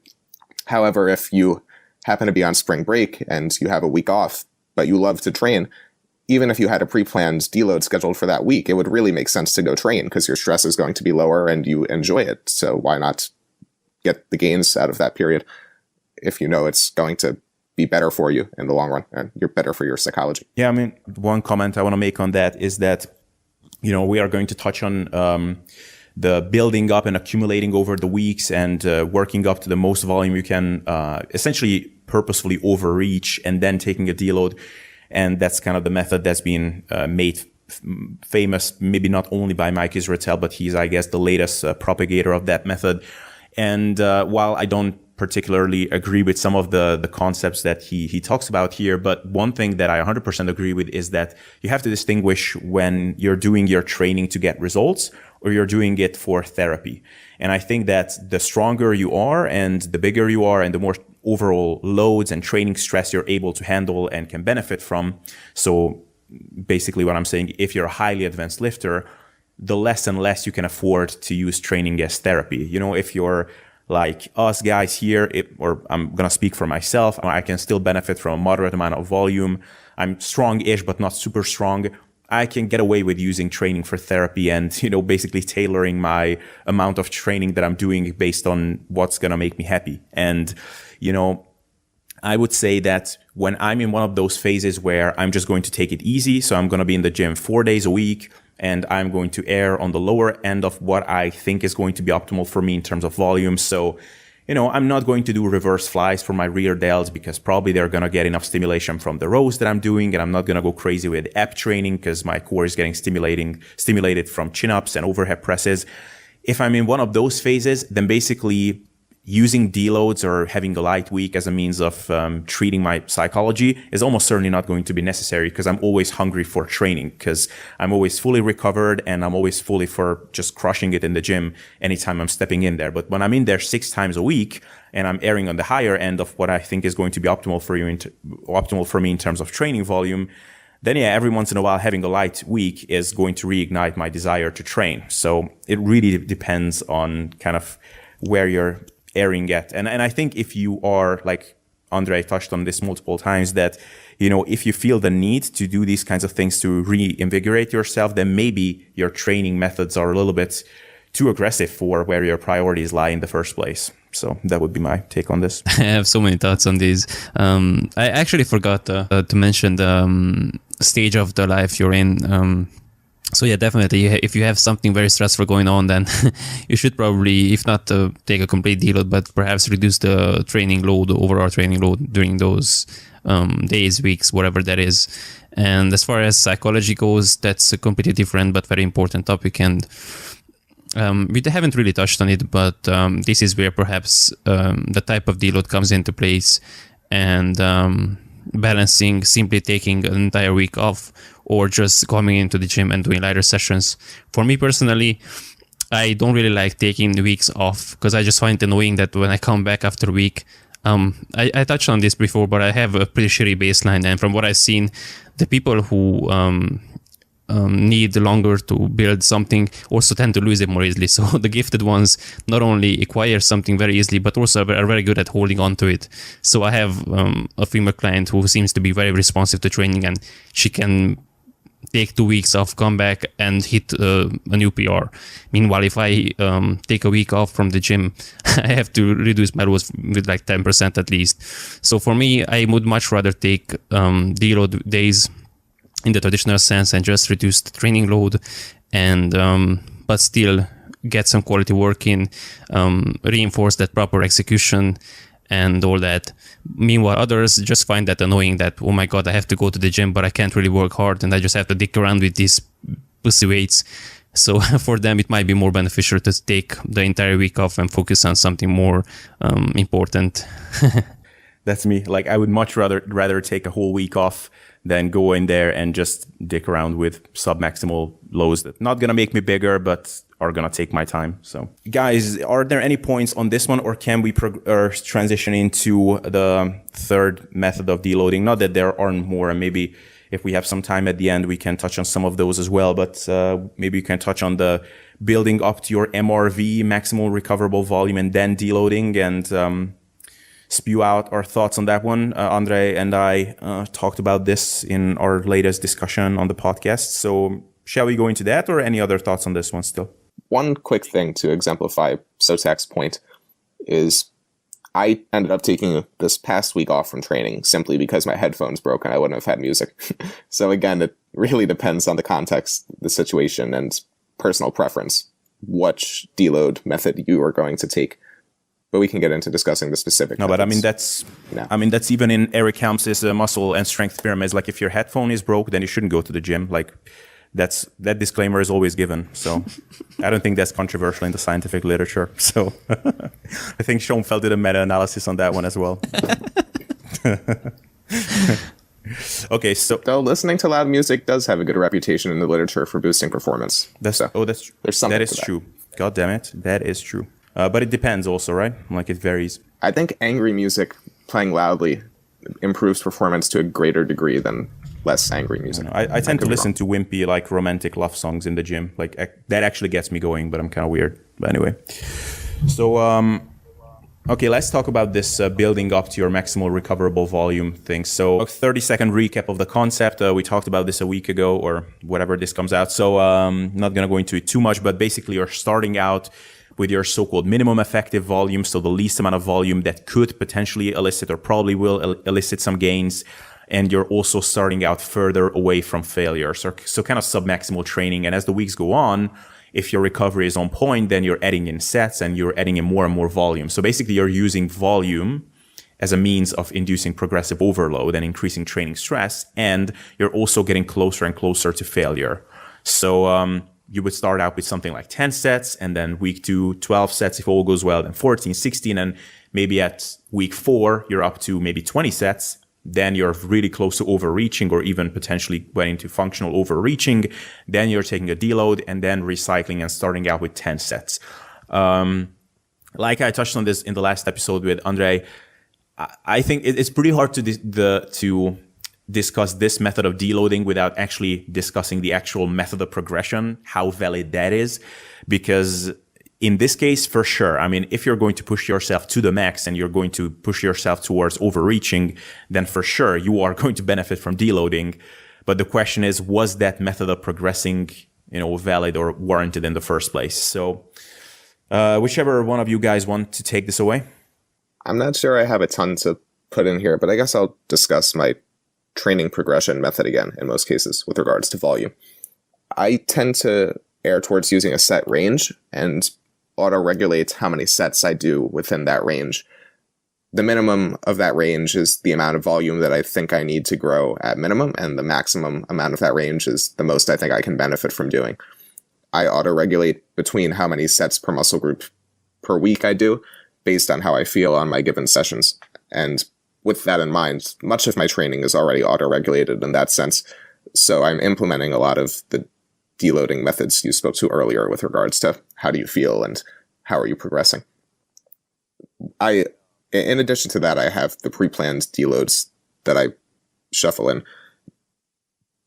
However, if you happen to be on spring break and you have a week off, but you love to train, even if you had a pre-planned deload scheduled for that week, it would really make sense to go train because your stress is going to be lower and you enjoy it. So why not get the gains out of that period if you know it's going to be better for you in the long run and you're better for your psychology? Yeah, one comment I want to make on that is that, we are going to touch on the building up and accumulating over the weeks and working up to the most volume you can, essentially purposefully overreach and then taking a deload. And that's kind of the method that's been made famous, maybe not only by Mike Israetel, but he's, I guess, the latest propagator of that method. And while I don't particularly agree with some of the concepts that he talks about here, but one thing that I 100% agree with is that you have to distinguish when you're doing your training to get results or you're doing it for therapy. And I think that the stronger you are and the bigger you are and the more overall loads and training stress you're able to handle and can benefit from. So basically what I'm saying, if you're a highly advanced lifter, the less and less you can afford to use training as therapy. If you're like us guys here, or I'm going to speak for myself, I can still benefit from a moderate amount of volume. I'm strong-ish, but not super strong. I can get away with using training for therapy and, basically tailoring my amount of training that I'm doing based on what's going to make me happy. And, I would say that when I'm in one of those phases where I'm just going to take it easy, so I'm going to be in the gym 4 days a week, and I'm going to err on the lower end of what I think is going to be optimal for me in terms of volume. So, I'm not going to do reverse flies for my rear delts because probably they're going to get enough stimulation from the rows that I'm doing. And I'm not going to go crazy with ab training because my core is getting stimulated from chin-ups and overhead presses. If I'm in one of those phases, then basically using deloads or having a light week as a means of treating my psychology is almost certainly not going to be necessary because I'm always hungry for training because I'm always fully recovered and I'm always fully for just crushing it in the gym anytime I'm stepping in there. But when I'm in there 6 times a week and I'm erring on the higher end of what I think is going to be optimal for me in terms of training volume, then every once in a while having a light week is going to reignite my desire to train. So it really depends on kind of where you're erring at. And I think if you are, like Andre touched on this multiple times, that, if you feel the need to do these kinds of things to reinvigorate yourself, then maybe your training methods are a little bit too aggressive for where your priorities lie in the first place. So that would be my take on this. I have so many thoughts on these. I actually forgot to mention the stage of the life you're in. So yeah, definitely, if you have something very stressful going on, then you should probably, if not take a complete deload, but perhaps reduce the overall training load during those days, weeks, whatever that is. And as far as psychology goes, that's a completely different but very important topic. And we haven't really touched on it, but this is where perhaps the type of deload comes into place, and balancing simply taking an entire week off or just coming into the gym and doing lighter sessions. For me personally, I don't really like taking weeks off because I just find it annoying that when I come back after a week, I touched on this before, but I have a pretty shitty baseline. And from what I've seen, the people who need longer to build something also tend to lose it more easily. So the gifted ones not only acquire something very easily, but also are very good at holding on to it. So I have a female client who seems to be very responsive to training, and she can take 2 weeks off, come back and hit a new PR. Meanwhile, if I take a week off from the gym, I have to reduce my loads with like 10% at least. So for me, I would much rather take deload days in the traditional sense and just reduce the training load, and but still get some quality work in, reinforce that proper execution and all that. Meanwhile, others just find that annoying that, oh my God, I have to go to the gym, but I can't really work hard and I just have to dick around with these pussy weights. So for them, it might be more beneficial to take the entire week off and focus on something more important. That's me. Like, I would much rather take a whole week off than go in there and just dick around with sub-maximal lows that not going to make me bigger, but are going to take my time. So guys, are there any points on this one, or can we transition into the third method of deloading? Not that there aren't more, and maybe if we have some time at the end, we can touch on some of those as well, but maybe you can touch on the building up to your MRV, maximal recoverable volume, and then deloading, and spew out our thoughts on that one. Andre and I talked about this in our latest discussion on the podcast. So shall we go into that, or any other thoughts on this one still? One quick thing to exemplify Sotek's point is I ended up taking this past week off from training simply because my headphones broke and I wouldn't have had music. So again, it really depends on the context, the situation, and personal preference, which deload method you are going to take. But we can get into discussing the specific methods. But I mean that's even in Eric Helms's muscle and strength pyramids. Like, if your headphone is broke, then you shouldn't go to the gym. Like, that disclaimer is always given. So I don't think that's controversial in the scientific literature. So I think Schoenfeld did a meta-analysis on that one as well. Okay, so though listening to loud music does have a good reputation in the literature for boosting performance. That's true. There's something that is true. God damn it, that is true. But it depends also, right? Like, it varies. I think angry music playing loudly improves performance to a greater degree than less angry music. I tend to listen to wimpy, like, romantic love songs in the gym. Like, that actually gets me going, but I'm kind of weird. But anyway. So, Okay, let's talk about this building up to your maximal recoverable volume thing. So a 30-second recap of the concept. We talked about this a week ago or whatever this comes out. So not going to go into it too much, but basically you're starting out with your so-called minimum effective volume, so the least amount of volume that could potentially elicit or probably will elicit some gains. And you're also starting out further away from failure. So kind of submaximal training. And as the weeks go on, if your recovery is on point, then you're adding in sets and you're adding in more and more volume. So basically you're using volume as a means of inducing progressive overload and increasing training stress. And you're also getting closer and closer to failure. So you would start out with something like 10 sets, and then week 2, 12 sets if all goes well, then 14, 16, and maybe at week 4, you're up to maybe 20 sets. Then you're really close to overreaching or even potentially going into functional overreaching. Then you're taking a deload and then recycling and starting out with 10 sets. Like I touched on this in the last episode with Andre, I think it's pretty hard to discuss this method of deloading without actually discussing the actual method of progression, how valid that is. Because in this case, for sure, I mean, if you're going to push yourself to the max and you're going to push yourself towards overreaching, then for sure you are going to benefit from deloading. But the question is, was that method of progressing, valid or warranted in the first place? So whichever one of you guys want to take this away. I'm not sure I have a ton to put in here, but I guess I'll discuss my training progression method again in most cases with regards to volume. I tend to err towards using a set range and auto-regulate how many sets I do within that range. The minimum of that range is the amount of volume that I think I need to grow at minimum, and the maximum amount of that range is the most I think I can benefit from doing. I auto-regulate between how many sets per muscle group per week I do based on how I feel on my given sessions. And with that in mind, much of my training is already auto-regulated in that sense, so I'm implementing a lot of the deloading methods you spoke to earlier with regards to how do you feel and how are you progressing. In addition to that, I have the pre-planned deloads that I shuffle in,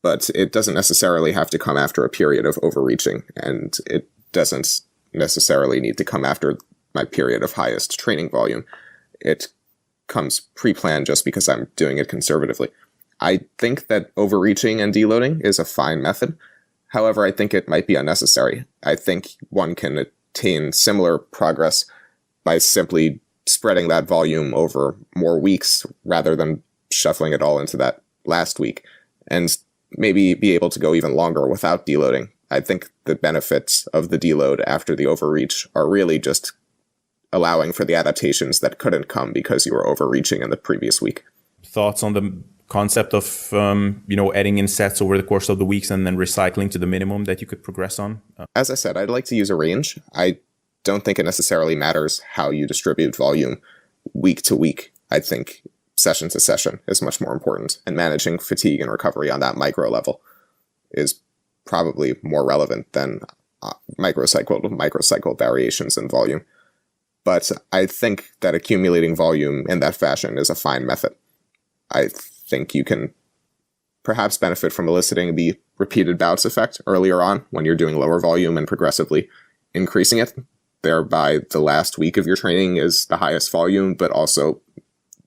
but it doesn't necessarily have to come after a period of overreaching, and it doesn't necessarily need to come after my period of highest training volume. It comes pre-planned just because I'm doing it conservatively. I think that overreaching and deloading is a fine method. However, I think it might be unnecessary. I think one can attain similar progress by simply spreading that volume over more weeks rather than shuffling it all into that last week, and maybe be able to go even longer without deloading. I think the benefits of the deload after the overreach are really just allowing for the adaptations that couldn't come because you were overreaching in the previous week. Thoughts on the concept of adding in sets over the course of the weeks and then recycling to the minimum that you could progress on? As I said, I'd like to use a range. I don't think it necessarily matters how you distribute volume week to week. I think session to session is much more important, and managing fatigue and recovery on that micro level is probably more relevant than microcycle to microcycle variations in volume. But I think that accumulating volume in that fashion is a fine method. I think you can perhaps benefit from eliciting the repeated bouts effect earlier on when you're doing lower volume and progressively increasing it. Thereby, the last week of your training is the highest volume, but also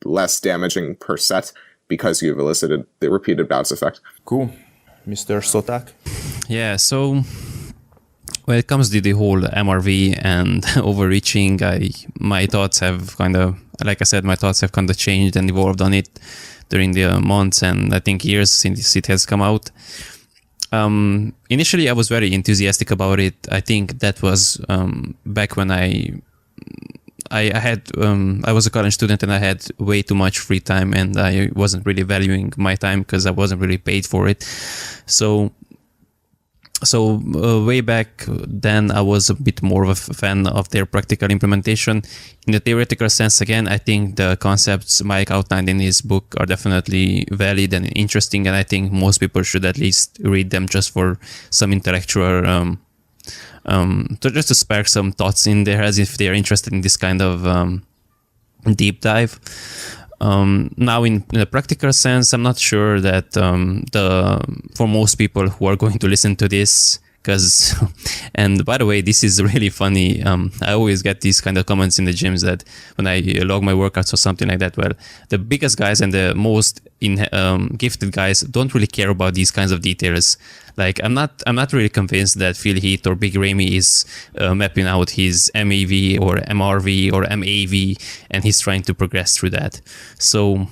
less damaging per set because you've elicited the repeated bouts effect. Cool. Mr. Sotak? Yeah, so when it comes to the whole MRV and overreaching, my thoughts have kind of changed and evolved on it during the months and I think years since it has come out. Initially, I was very enthusiastic about it. I think that was back when I was a college student and I had way too much free time and I wasn't really valuing my time because I wasn't really paid for it. So way back then, I was a bit more of a fan of their practical implementation. In the theoretical sense, again, I think the concepts Mike outlined in his book are definitely valid and interesting, and I think most people should at least read them just for some intellectual, just to spark some thoughts in their heads if they are interested in this kind of deep dive. Now, in a practical sense, I'm not sure that for most people who are going to listen to this Because, and by the way, this is really funny. I always get these kind of comments in the gyms that when I log my workouts or something like that, well, the biggest guys and the most gifted guys don't really care about these kinds of details. Like, I'm not really convinced that Phil Heath or Big Ramy is mapping out his MAV or MRV or MAV, and he's trying to progress through that. So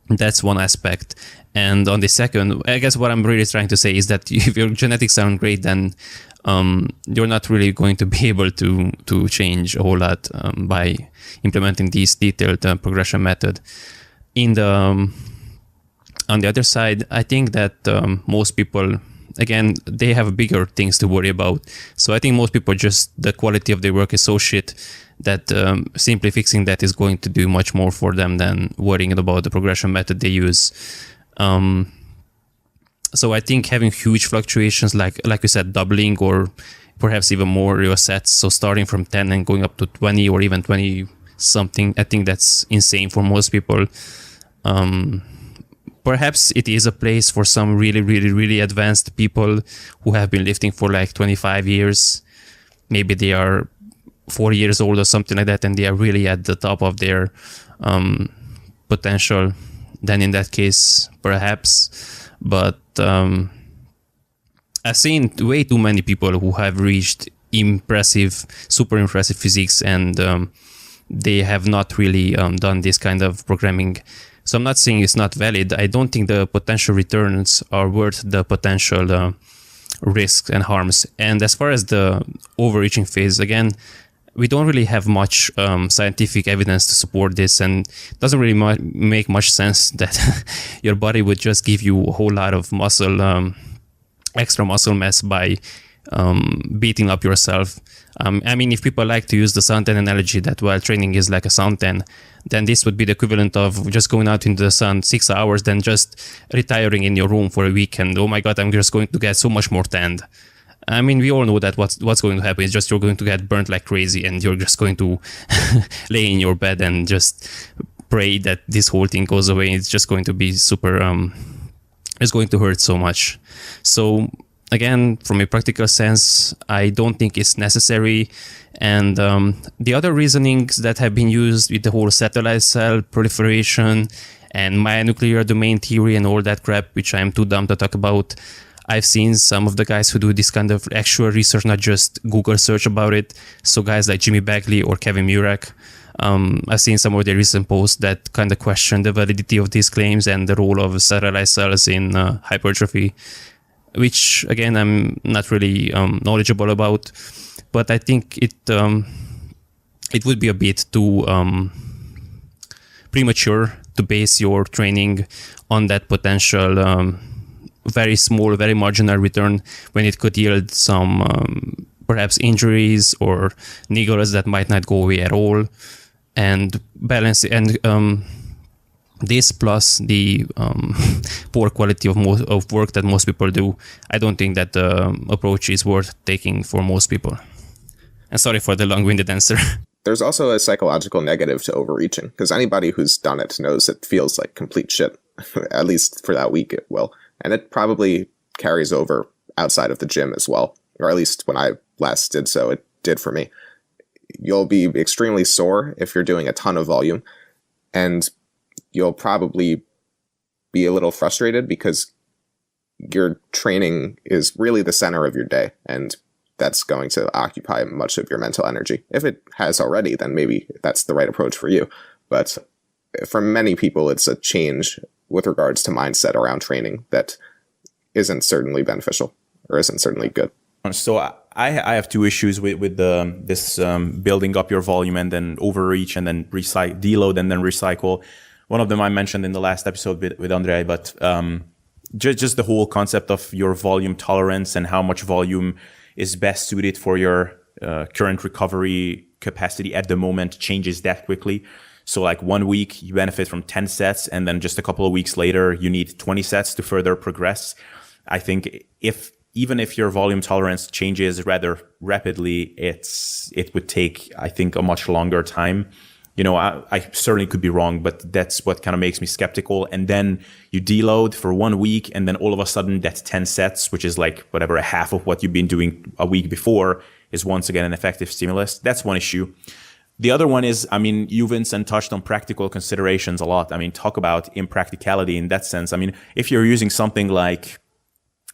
that's one aspect. And on the second, I guess what I'm really trying to say is that if your genetics aren't great, then you're not really going to be able to change a whole lot by implementing this detailed progression method. On the other side, I think that most people, again, they have bigger things to worry about. So I think most people just, the quality of their work is so shit that simply fixing that is going to do much more for them than worrying about the progression method they use. So I think having huge fluctuations, like you said, doubling or perhaps even more your sets, so starting from 10 and going up to 20 or even 20 something, I think that's insane for most people. Perhaps it is a place for some really, really, really advanced people who have been lifting for like 25 years. Maybe they are 40 years old or something like that, and they are really at the top of their potential. Then in that case, perhaps. But I've seen way too many people who have reached super impressive physiques, and they have not really done this kind of programming. So I'm not saying it's not valid. I don't think the potential returns are worth the potential risks and harms. And as far as the overreaching phase, again, we don't really have much scientific evidence to support this, and it doesn't really make much sense that your body would just give you a whole lot of muscle, extra muscle mass by beating up yourself. I mean, if people like to use the suntan analogy that while training is like a suntan, then this would be the equivalent of just going out into the sun 6 hours, then just retiring in your room for a week, and oh my god, I'm just going to get so much more tanned. I mean, we all know that what's going to happen is just you're going to get burnt like crazy, and you're just going to lay in your bed and just pray that this whole thing goes away. It's just going to be super, it's going to hurt so much. So again, from a practical sense, I don't think it's necessary. And the other reasonings that have been used with the whole satellite cell proliferation and myonuclear domain theory and all that crap, which I'm too dumb to talk about, I've seen some of the guys who do this kind of actual research, not just Google search about it. So guys like Jimmy Bagley or Kevin Murak, I've seen some of their recent posts that kind of question the validity of these claims and the role of satellite cells in hypertrophy, which again, I'm not really knowledgeable about, but I think it would be a bit too premature to base your training on that potential very small, very marginal return when it could yield some perhaps injuries or niggles that might not go away at all. And balance and this plus the poor quality of work that most people do, I don't think that the approach is worth taking for most people. And sorry for the long-winded answer. There's also a psychological negative to overreaching, because anybody who's done it knows it feels like complete shit. At least for that week it will. And it probably carries over outside of the gym as well. Or at least when I last did so, it did for me. You'll be extremely sore if you're doing a ton of volume. And you'll probably be a little frustrated because your training is really the center of your day. And that's going to occupy much of your mental energy. If it has already, then maybe that's the right approach for you. But for many people, it's a change with regards to mindset around training that isn't certainly beneficial or isn't certainly good. So I have two issues with this building up your volume and then overreach and then deload and then recycle. One of them I mentioned in the last episode with Andre, but just the whole concept of your volume tolerance and how much volume is best suited for your current recovery capacity at the moment changes that quickly. So like 1 week you benefit from 10 sets and then just a couple of weeks later you need 20 sets to further progress. I think even if your volume tolerance changes rather rapidly, it would take, I think, a much longer time I certainly could be wrong, but that's what kind of makes me skeptical. And then you deload for 1 week, and then all of a sudden that's 10 sets, which is like whatever, a half of what you've been doing a week before, is once again an effective stimulus. That's one issue. The other one is, you, Vincent, touched on practical considerations a lot. Talk about impracticality in that sense. If you're using something like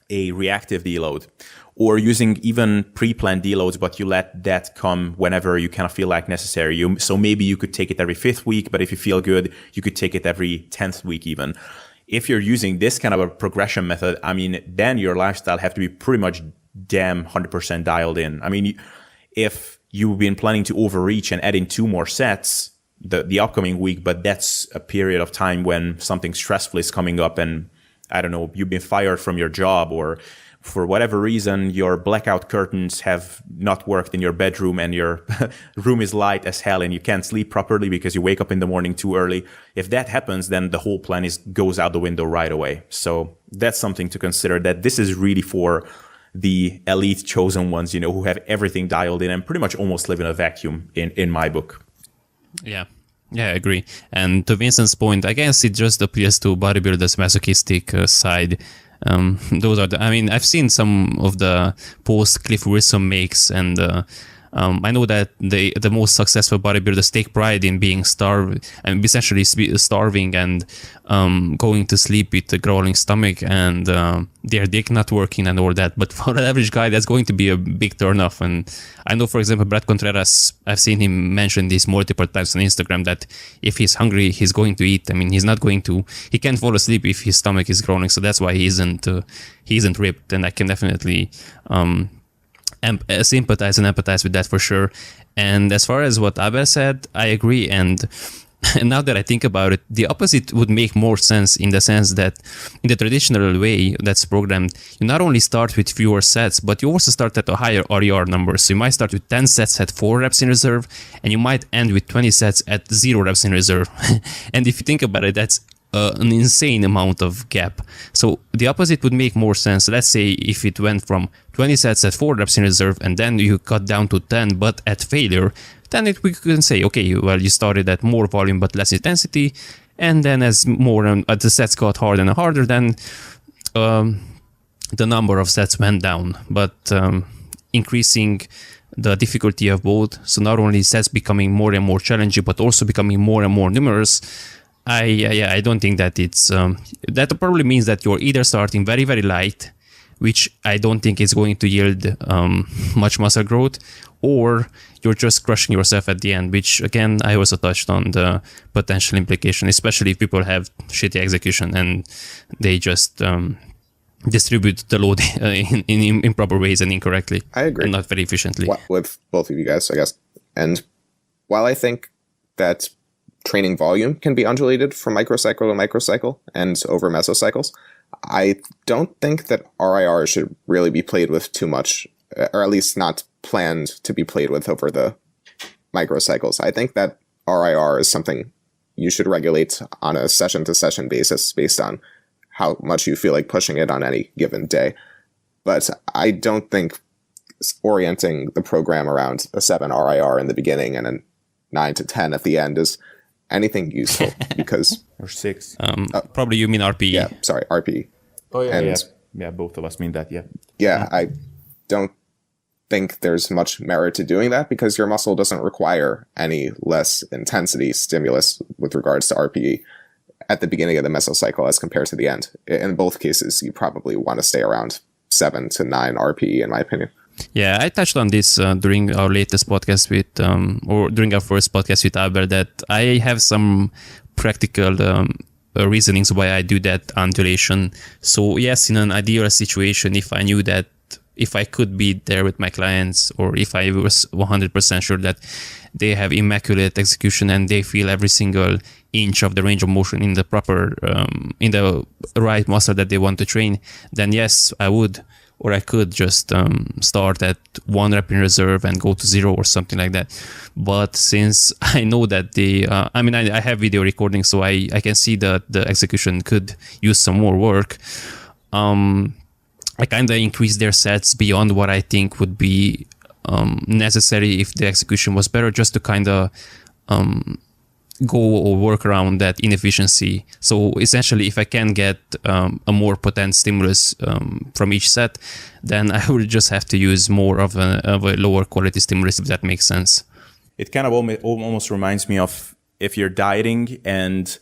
a reactive deload, or using even pre-planned deloads, but you let that come whenever you kind of feel like necessary. So maybe you could take it every 5th week, but if you feel good, you could take it every 10th week even. If you're using this kind of a progression method, then your lifestyle have to be pretty much damn 100% dialed in. If you've been planning to overreach and add in 2 more sets the upcoming week, but that's a period of time when something stressful is coming up and, I don't know, you've been fired from your job, or for whatever reason, your blackout curtains have not worked in your bedroom and your room is light as hell and you can't sleep properly because you wake up in the morning too early. If that happens, then the whole plan goes out the window right away. So that's something to consider, that this is really for the elite chosen ones, who have everything dialed in and pretty much almost live in a vacuum in my book. Yeah, I agree. And to Vincent's point, I guess it just appeals to bodybuilders' masochistic side. Those are I've seen some of the posts Cliff Wilson makes, and I know that the most successful bodybuilders take pride in being starved and essentially starving and going to sleep with a growling stomach and their dick not working and all that. But for an average guy, that's going to be a big turnoff. And I know, for example, Brad Contreras, I've seen him mention this multiple times on Instagram, that if he's hungry, he's going to eat. He can't fall asleep if his stomach is growling. So that's why he isn't ripped. And I can definitely sympathize and empathize with that for sure. And as far as what Abel said, I agree. And now that I think about it, the opposite would make more sense, in the sense that in the traditional way that's programmed, you not only start with fewer sets, but you also start at a higher RER number. So you might start with 10 sets at 4 reps in reserve, and you might end with 20 sets at 0 reps in reserve. And if you think about it, that's an insane amount of gap. So the opposite would make more sense. Let's say if it went from 20 sets at 4 reps in reserve and then you cut down to 10 but at failure, then we can say, okay, well, you started at more volume but less intensity, and then as the sets got harder and harder, then the number of sets went down. But increasing the difficulty of both, so not only sets becoming more and more challenging but also becoming more and more numerous, I don't think that it's that probably means that you're either starting very, very light, which I don't think is going to yield much muscle growth, or you're just crushing yourself at the end, which again, I also touched on the potential implication, especially if people have shitty execution and they just distribute the load in improper ways and incorrectly. I agree. And not very efficiently. With both of you guys, I guess. And while I think that training volume can be undulated from microcycle to microcycle and over mesocycles, I don't think that RIR should really be played with too much, or at least not planned to be played with over the microcycles. I think that RIR is something you should regulate on a session-to-session basis based on how much you feel like pushing it on any given day. But I don't think orienting the program around a 7 RIR in the beginning and a 9 to 10 at the end is anything useful, because or 6. Probably you mean RPE. Yeah, sorry, RPE. Oh yeah, yeah. Both of us mean that. Yeah, I don't think there's much merit to doing that, because your muscle doesn't require any less intensity stimulus with regards to RPE at the beginning of the mesocycle as compared to the end. In both cases, you probably want to stay around 7 to 9 RPE, in my opinion. Yeah, I touched on this during our latest podcast or during our first podcast with Abel, that I have some practical reasonings why I do that undulation. So yes, in an ideal situation, if I knew that if I could be there with my clients, or if I was 100% sure that they have immaculate execution and they feel every single inch of the range of motion in the proper, in the right muscle that they want to train, then yes, I would. Or I could just start at 1 rep in reserve and go to 0 or something like that. But since I know that I have video recording, so I can see that the execution could use some more work. I kind of increase their sets beyond what I think would be necessary if the execution was better, just to kind of go or work around that inefficiency. So essentially, if I can get a more potent stimulus from each set, then I would just have to use more of a lower quality stimulus, if that makes sense. It kind of almost reminds me of if you're dieting and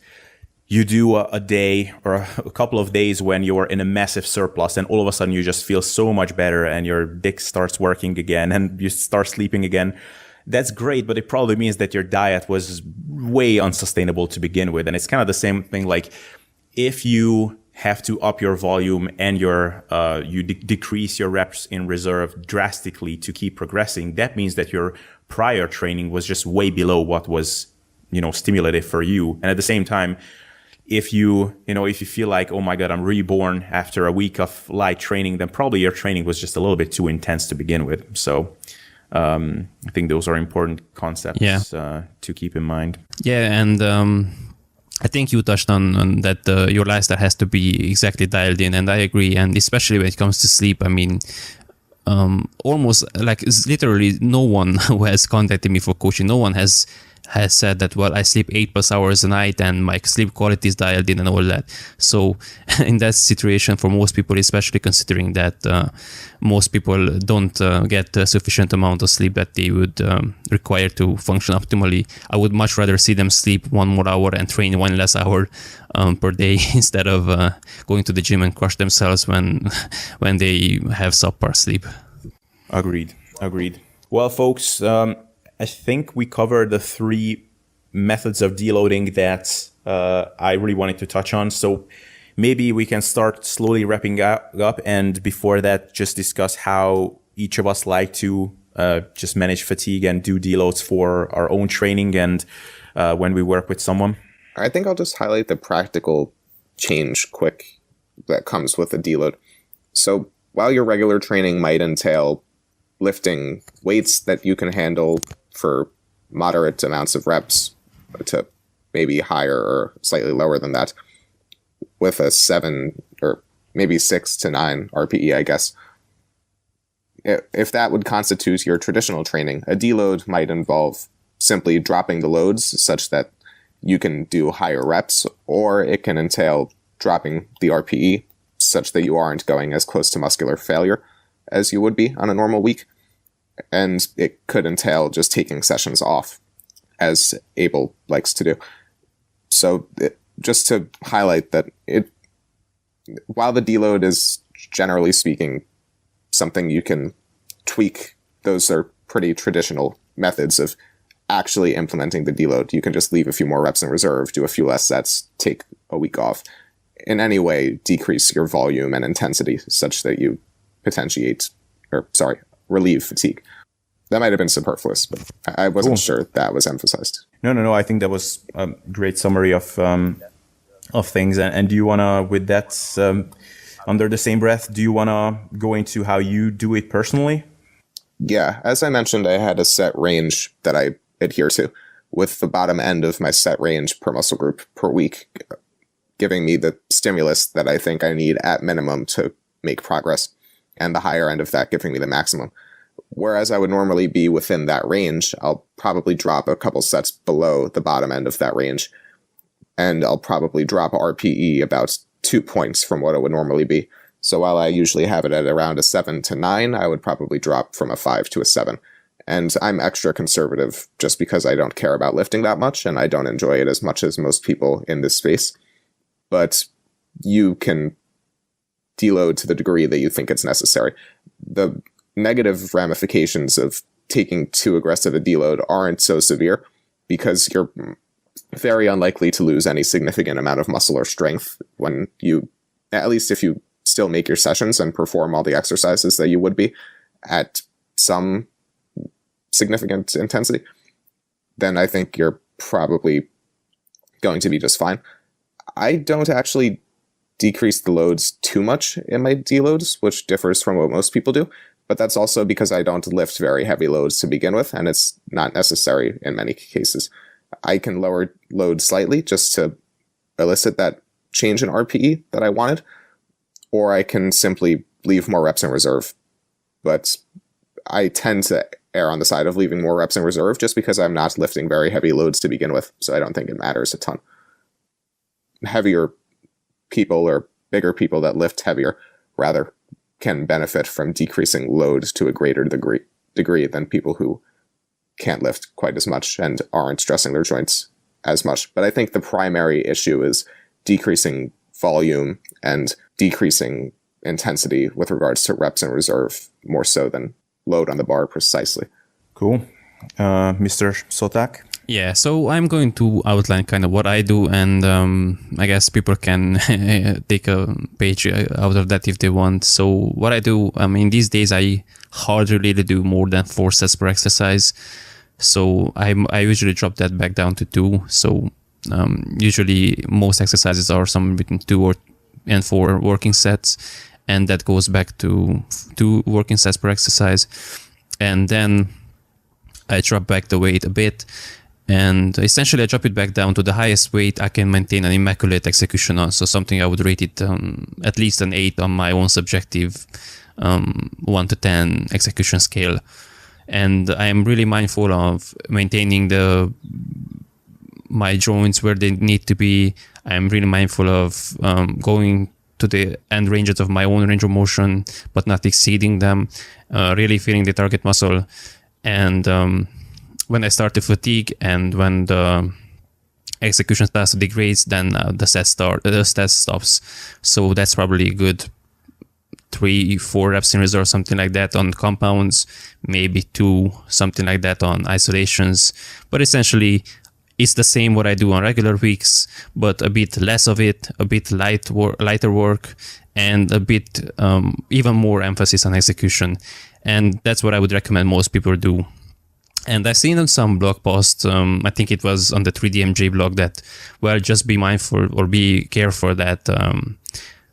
you do a day or a couple of days when you're in a massive surplus, and all of a sudden you just feel so much better and your dick starts working again and you start sleeping again. That's great, but it probably means that your diet was way unsustainable to begin with. And it's kind of the same thing, like if you have to up your volume and you decrease your reps in reserve drastically to keep progressing, that means that your prior training was just way below what was, stimulative for you. And at the same time, if you feel like, oh my God, I'm reborn after a week of light training, then probably your training was just a little bit too intense to begin with. So I think those are important concepts to keep in mind. Yeah, and I think you touched on that your lifestyle has to be exactly dialed in, and I agree. And especially when it comes to sleep, I mean, almost like literally no one who has contacted me for coaching, no one has said that, well, I sleep 8+ hours a night and my sleep quality is dialed in and all that. So in that situation, for most people, especially considering that most people don't get a sufficient amount of sleep that they would require to function optimally, I would much rather see them sleep 1 more hour and train 1 less hour per day instead of going to the gym and crush themselves when they have subpar sleep. Agreed. Well, folks, I think we covered the 3 methods of deloading that I really wanted to touch on. So maybe we can start slowly wrapping up. And before that, just discuss how each of us like to just manage fatigue and do deloads for our own training and when we work with someone. I think I'll just highlight the practical change quick that comes with a deload. So while your regular training might entail lifting weights that you can handle for moderate amounts of reps to maybe higher or slightly lower than that with a 7 or maybe 6 to 9 RPE, I guess. If that would constitute your traditional training, a deload might involve simply dropping the loads such that you can do higher reps, or it can entail dropping the RPE such that you aren't going as close to muscular failure as you would be on a normal week. And it could entail just taking sessions off, as Abel likes to do. So just to highlight that while the deload is generally speaking something you can tweak, those are pretty traditional methods of actually implementing the deload. You can just leave a few more reps in reserve, do a few less sets, take a week off. In any way, decrease your volume and intensity such that you relieve fatigue. That might have been superfluous, but I wasn't sure that was emphasized. No. I think that was a great summary of things. And do you want to, with that, under the same breath, do you want to go into how you do it personally? Yeah, as I mentioned, I had a set range that I adhere to, with the bottom end of my set range per muscle group per week giving me the stimulus that I think I need at minimum to make progress, and the higher end of that giving me the maximum. Whereas I would normally be within that range, I'll probably drop a couple sets below the bottom end of that range, and I'll probably drop RPE about 2 points from what it would normally be. So while I usually have it at around a 7 to 9, I would probably drop from a 5 to a 7. And I'm extra conservative just because I don't care about lifting that much, and I don't enjoy it as much as most people in this space. But you can deload to the degree that you think it's necessary. The negative ramifications of taking too aggressive a deload aren't so severe because you're very unlikely to lose any significant amount of muscle or strength when you, at least if you still make your sessions and perform all the exercises that you would be at some significant intensity, then I think you're probably going to be just fine. I don't actually decrease the loads too much in my deloads, which differs from what most people do, but that's also because I don't lift very heavy loads to begin with, and it's not necessary in many cases. I can lower load slightly just to elicit that change in RPE that I wanted, or I can simply leave more reps in reserve. But I tend to err on the side of leaving more reps in reserve just because I'm not lifting very heavy loads to begin with. So I don't think it matters a ton. Heavier people or bigger people that lift heavier rather can benefit from decreasing load to a greater degree than people who can't lift quite as much and aren't stressing their joints as much. But I think the primary issue is decreasing volume and decreasing intensity with regards to reps in reserve more so than load on the bar precisely. Cool. Mr. Sotak? Yeah, so I'm going to outline kind of what I do, and I guess people can take a page out of that if they want. So what I do, I mean, these days I hardly really do more than 4 sets per exercise. So I usually drop that back down to 2. So usually most exercises are somewhere between 2 and 4 working sets, and that goes back to 2 working sets per exercise. And then I drop back the weight a bit, and essentially I drop it back down to the highest weight I can maintain an immaculate execution on. So something I would rate it at least an 8 on my own subjective 1 to 10 execution scale. And I am really mindful of maintaining my joints where they need to be. I'm really mindful of going to the end ranges of my own range of motion, but not exceeding them, really feeling the target muscle. And when I start to fatigue and when the execution starts to degrade, then the set stops. So that's probably a good 3-4 reps in reserve, something like that on compounds, maybe 2, something like that on isolations. But essentially, it's the same what I do on regular weeks, but a bit less of it, a bit lighter work, and a bit even more emphasis on execution. And that's what I would recommend most people do. And I've seen on some blog posts, I think it was on the 3DMJ blog, that, well, just be mindful or be careful that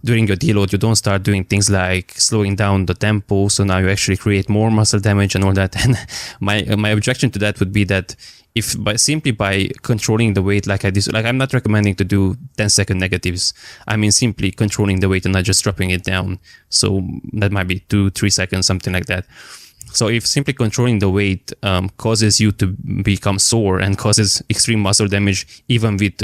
during your deload, you don't start doing things like slowing down the tempo, so now you actually create more muscle damage and all that. And my objection to that would be that if simply by controlling the weight like I did, like I'm not recommending to do 10-second negatives. I mean simply controlling the weight and not just dropping it down. So that might be 2-3 seconds, something like that. So if simply controlling the weight causes you to become sore and causes extreme muscle damage, even with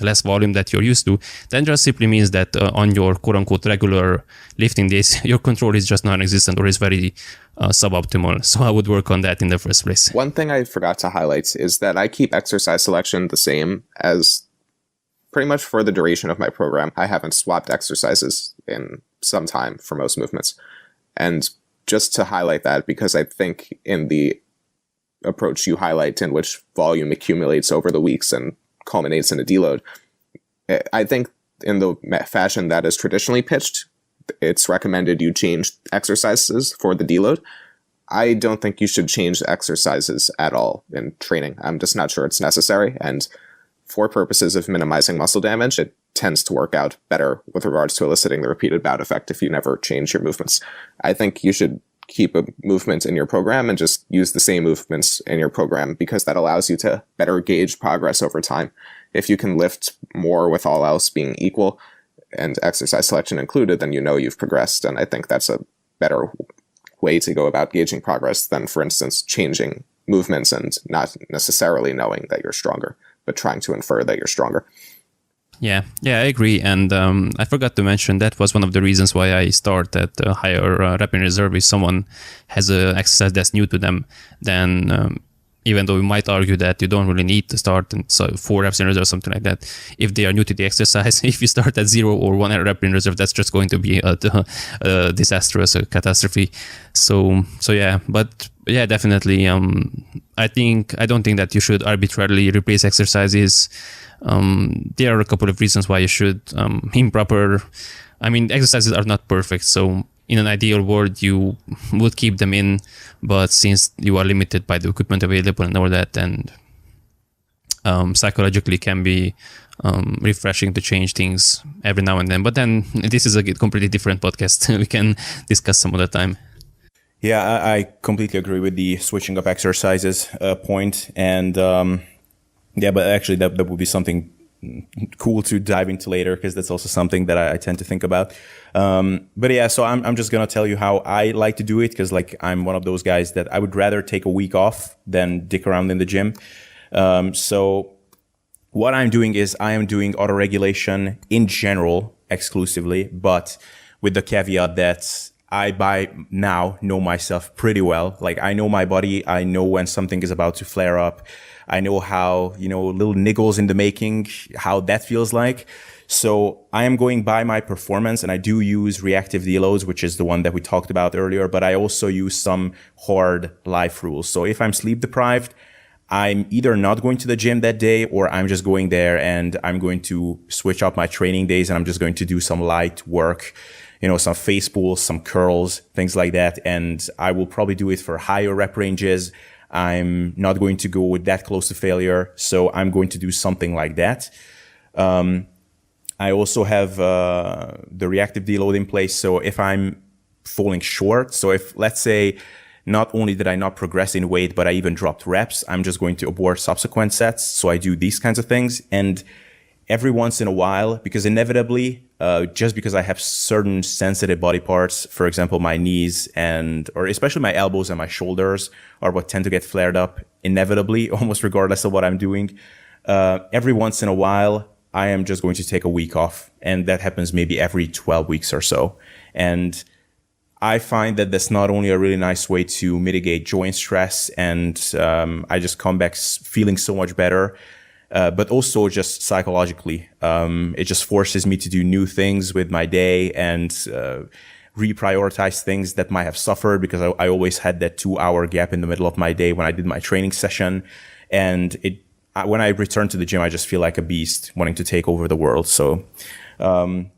less volume that you're used to, then just simply means that on your quote-unquote regular lifting days, your control is just non-existent or is very suboptimal. So I would work on that in the first place. One thing I forgot to highlight is that I keep exercise selection the same as pretty much for the duration of my program. I haven't swapped exercises in some time for most movements. And just to highlight that, because I think in the approach you highlight, in which volume accumulates over the weeks and culminates in a deload, I think in the fashion that is traditionally pitched, it's recommended you change exercises for the deload. I don't think you should change the exercises at all in training. I'm just not sure it's necessary. And for purposes of minimizing muscle damage, it tends to work out better with regards to eliciting the repeated bout effect if you never change your movements. I think you should keep a movement in your program and just use the same movements in your program, because that allows you to better gauge progress over time. If you can lift more with all else being equal and exercise selection included, then you know you've progressed. And I think that's a better way to go about gauging progress than, for instance, changing movements and not necessarily knowing that you're stronger, but trying to infer that you're stronger. Yeah, I agree. And I forgot to mention that was one of the reasons why I start at a higher rep in reserve. If someone has an exercise that's new to them, then even though we might argue that you don't really need to start and so 4 reps in reserve, something like that, if they are new to the exercise, if you start at 0 or 1 rep in reserve, that's just going to be a disastrous catastrophe. So yeah, but yeah, definitely. I don't think that you should arbitrarily replace exercises. There are a couple of reasons why you should. Improper. I mean, exercises are not perfect, so in an ideal world, you would keep them in, but since you are limited by the equipment available and all that, and psychologically can be refreshing to change things every now and then. But then this is a completely different podcast. We can discuss some other time. Yeah, I completely agree with the switching up exercises point. And yeah, but actually that would be something cool to dive into later, because that's also something that I tend to think about. But yeah, so I'm just going to tell you how I like to do it, because like I'm one of those guys that I would rather take a week off than dick around in the gym. So what I'm doing is I am doing autoregulation in general exclusively, but with the caveat that I by now know myself pretty well. Like I know my body. I know when something is about to flare up. I know how, little niggles in the making, how that feels like. So I am going by my performance, and I do use reactive deloads, which is the one that we talked about earlier, but I also use some hard life rules. So if I'm sleep deprived, I'm either not going to the gym that day, or I'm just going there and I'm going to switch up my training days, and I'm just going to do some light work, some face pulls, some curls, things like that. And I will probably do it for higher rep ranges. I'm not going to go with that close to failure. So I'm going to do something like that. I also have the reactive deload in place. So if I'm falling short, so if let's say not only did I not progress in weight, but I even dropped reps, I'm just going to abort subsequent sets. So I do these kinds of things. And every once in a while, because inevitably, just because I have certain sensitive body parts, for example, my knees or especially my elbows and my shoulders are what tend to get flared up inevitably, almost regardless of what I'm doing. Every once in a while, I am just going to take a week off. And that happens maybe every 12 weeks or so. And I find that that's not only a really nice way to mitigate joint stress, and I just come back feeling so much better, but also just psychologically. It just forces me to do new things with my day and reprioritize things that might have suffered, because I always had that 2-hour gap in the middle of my day when I did my training session. And when I return to the gym, I just feel like a beast wanting to take over the world. So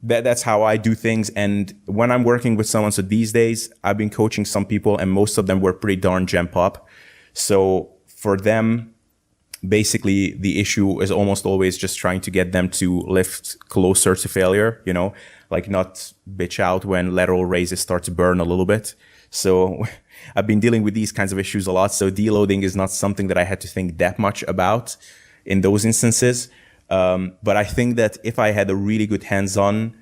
that's how I do things. And when I'm working with someone, so these days I've been coaching some people, and most of them were pretty darn gem pop. So for them, basically the issue is almost always just trying to get them to lift closer to failure, like not bitch out when lateral raises start to burn a little bit. So I've been dealing with these kinds of issues a lot. So deloading is not something that I had to think that much about in those instances. But I think that if I had a really good hands-on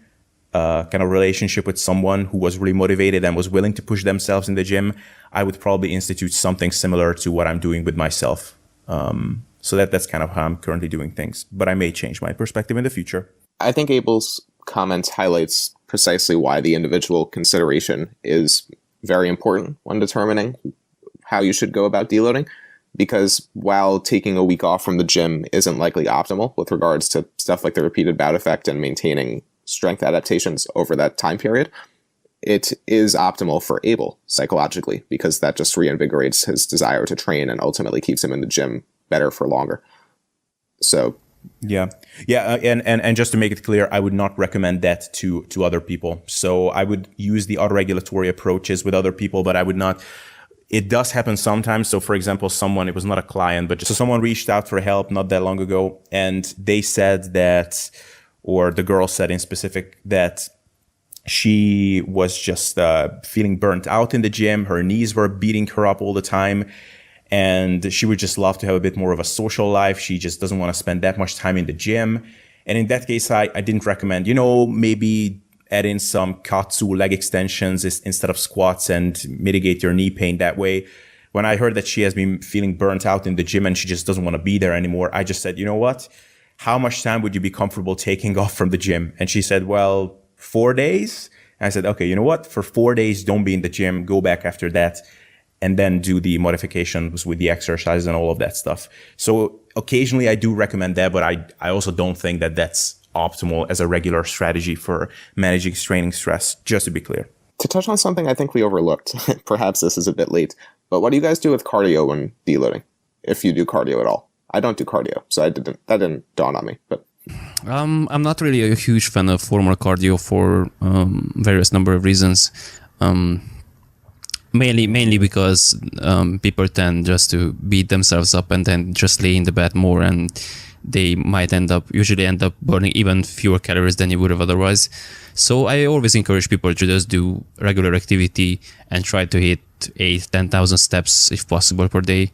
kind of relationship with someone who was really motivated and was willing to push themselves in the gym, I would probably institute something similar to what I'm doing with myself. So that's kind of how I'm currently doing things. But I may change my perspective in the future. I think Abel's comment highlights precisely why the individual consideration is very important when determining how you should go about deloading. Because while taking a week off from the gym isn't likely optimal with regards to stuff like the repeated bout effect and maintaining strength adaptations over that time period, it is optimal for Abel psychologically, because that just reinvigorates his desire to train and ultimately keeps him in the gym better for longer. So yeah. And just to make it clear, I would not recommend that to other people. So I would use the autoregulatory approaches with other people, but I would not. It does happen sometimes. So for example, it was not a client, but just someone reached out for help not that long ago. And they said that, or the girl said in specific, that she was just feeling burnt out in the gym. Her knees were beating her up all the time. And she would just love to have a bit more of a social life. She just doesn't want to spend that much time in the gym. And in that case, I didn't recommend, maybe add in some katsu leg extensions instead of squats and mitigate your knee pain that way. When I heard that she has been feeling burnt out in the gym and she just doesn't want to be there anymore, I just said, you know what? How much time would you be comfortable taking off from the gym? And she said, well, 4 days. And I said, okay, you know what? For 4 days, don't be in the gym. Go back after that and then do the modifications with the exercises and all of that stuff. So occasionally I do recommend that, but I also don't think that that's optimal as a regular strategy for managing training stress, just to be clear. To touch on something I think we overlooked, perhaps this is a bit late, but what do you guys do with cardio when deloading? If you do cardio at all. I don't do cardio, so that didn't dawn on me. But I'm not really a huge fan of formal cardio for various number of reasons. Mainly because people tend just to beat themselves up and then just lay in the bed more, and they might usually end up burning even fewer calories than you would have otherwise. So I always encourage people to just do regular activity and try to hit 8,000-10,000 steps if possible per day.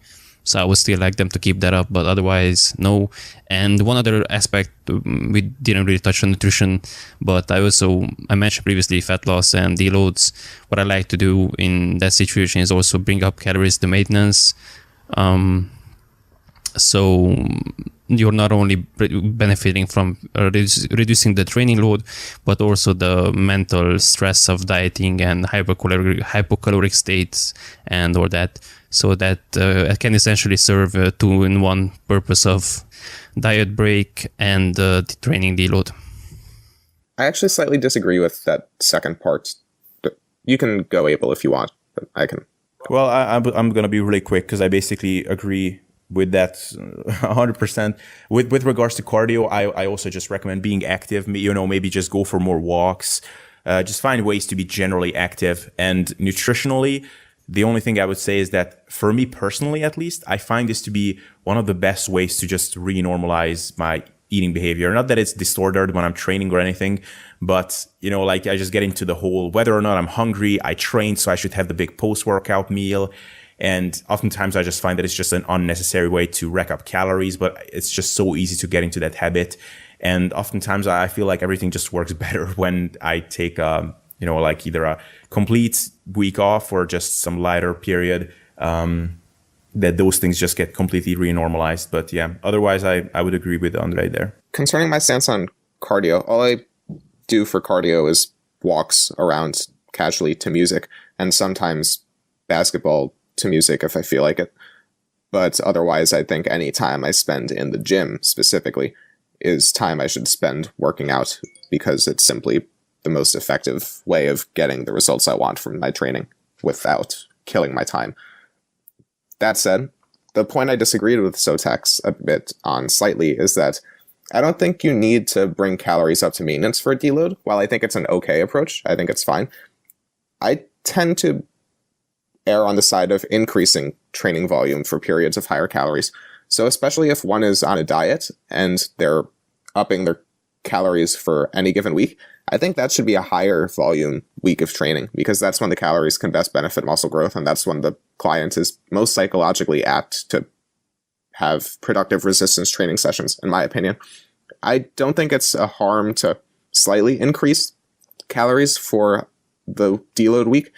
So I would still like them to keep that up, but otherwise, no. And one other aspect, we didn't really touch on nutrition, but I mentioned previously fat loss and deloads. What I like to do in that situation is also bring up calories to maintenance. So you're not only benefiting from reducing the training load, but also the mental stress of dieting and hypocaloric states and all that. So that it can essentially serve a two-in-one purpose of diet break and training deload. I actually slightly disagree with that second part. You can go, Abel, if you want, but I can. Well, I'm going to be really quick because I basically agree with that 100%. With regards to cardio, I also just recommend being active. Maybe just go for more walks. Just find ways to be generally active. And nutritionally, the only thing I would say is that for me personally, at least, I find this to be one of the best ways to just re-normalize my eating behavior. Not that it's distorted when I'm training or anything, but I just get into the whole, whether or not I'm hungry, I train, so I should have the big post-workout meal. And oftentimes I just find that it's just an unnecessary way to rack up calories, but it's just so easy to get into that habit. And oftentimes I feel like everything just works better when I take, either a complete week off or just some lighter period, that those things just get completely re-normalized. But yeah, otherwise I would agree with Andre there. Concerning my stance on cardio, all I do for cardio is walks around casually to music and sometimes basketball to music if I feel like it. But otherwise, I think any time I spend in the gym specifically is time I should spend working out because it's simply the most effective way of getting the results I want from my training without killing my time. That said, the point I disagreed with Sotex a bit on slightly is that I don't think you need to bring calories up to maintenance for a deload. While I think it's an okay approach, I think it's fine. I tend to err on the side of increasing training volume for periods of higher calories. So especially if one is on a diet and they're upping their calories for any given week, I think that should be a higher volume week of training because that's when the calories can best benefit muscle growth and that's when the client is most psychologically apt to have productive resistance training sessions, in my opinion. I don't think it's a harm to slightly increase calories for the deload week,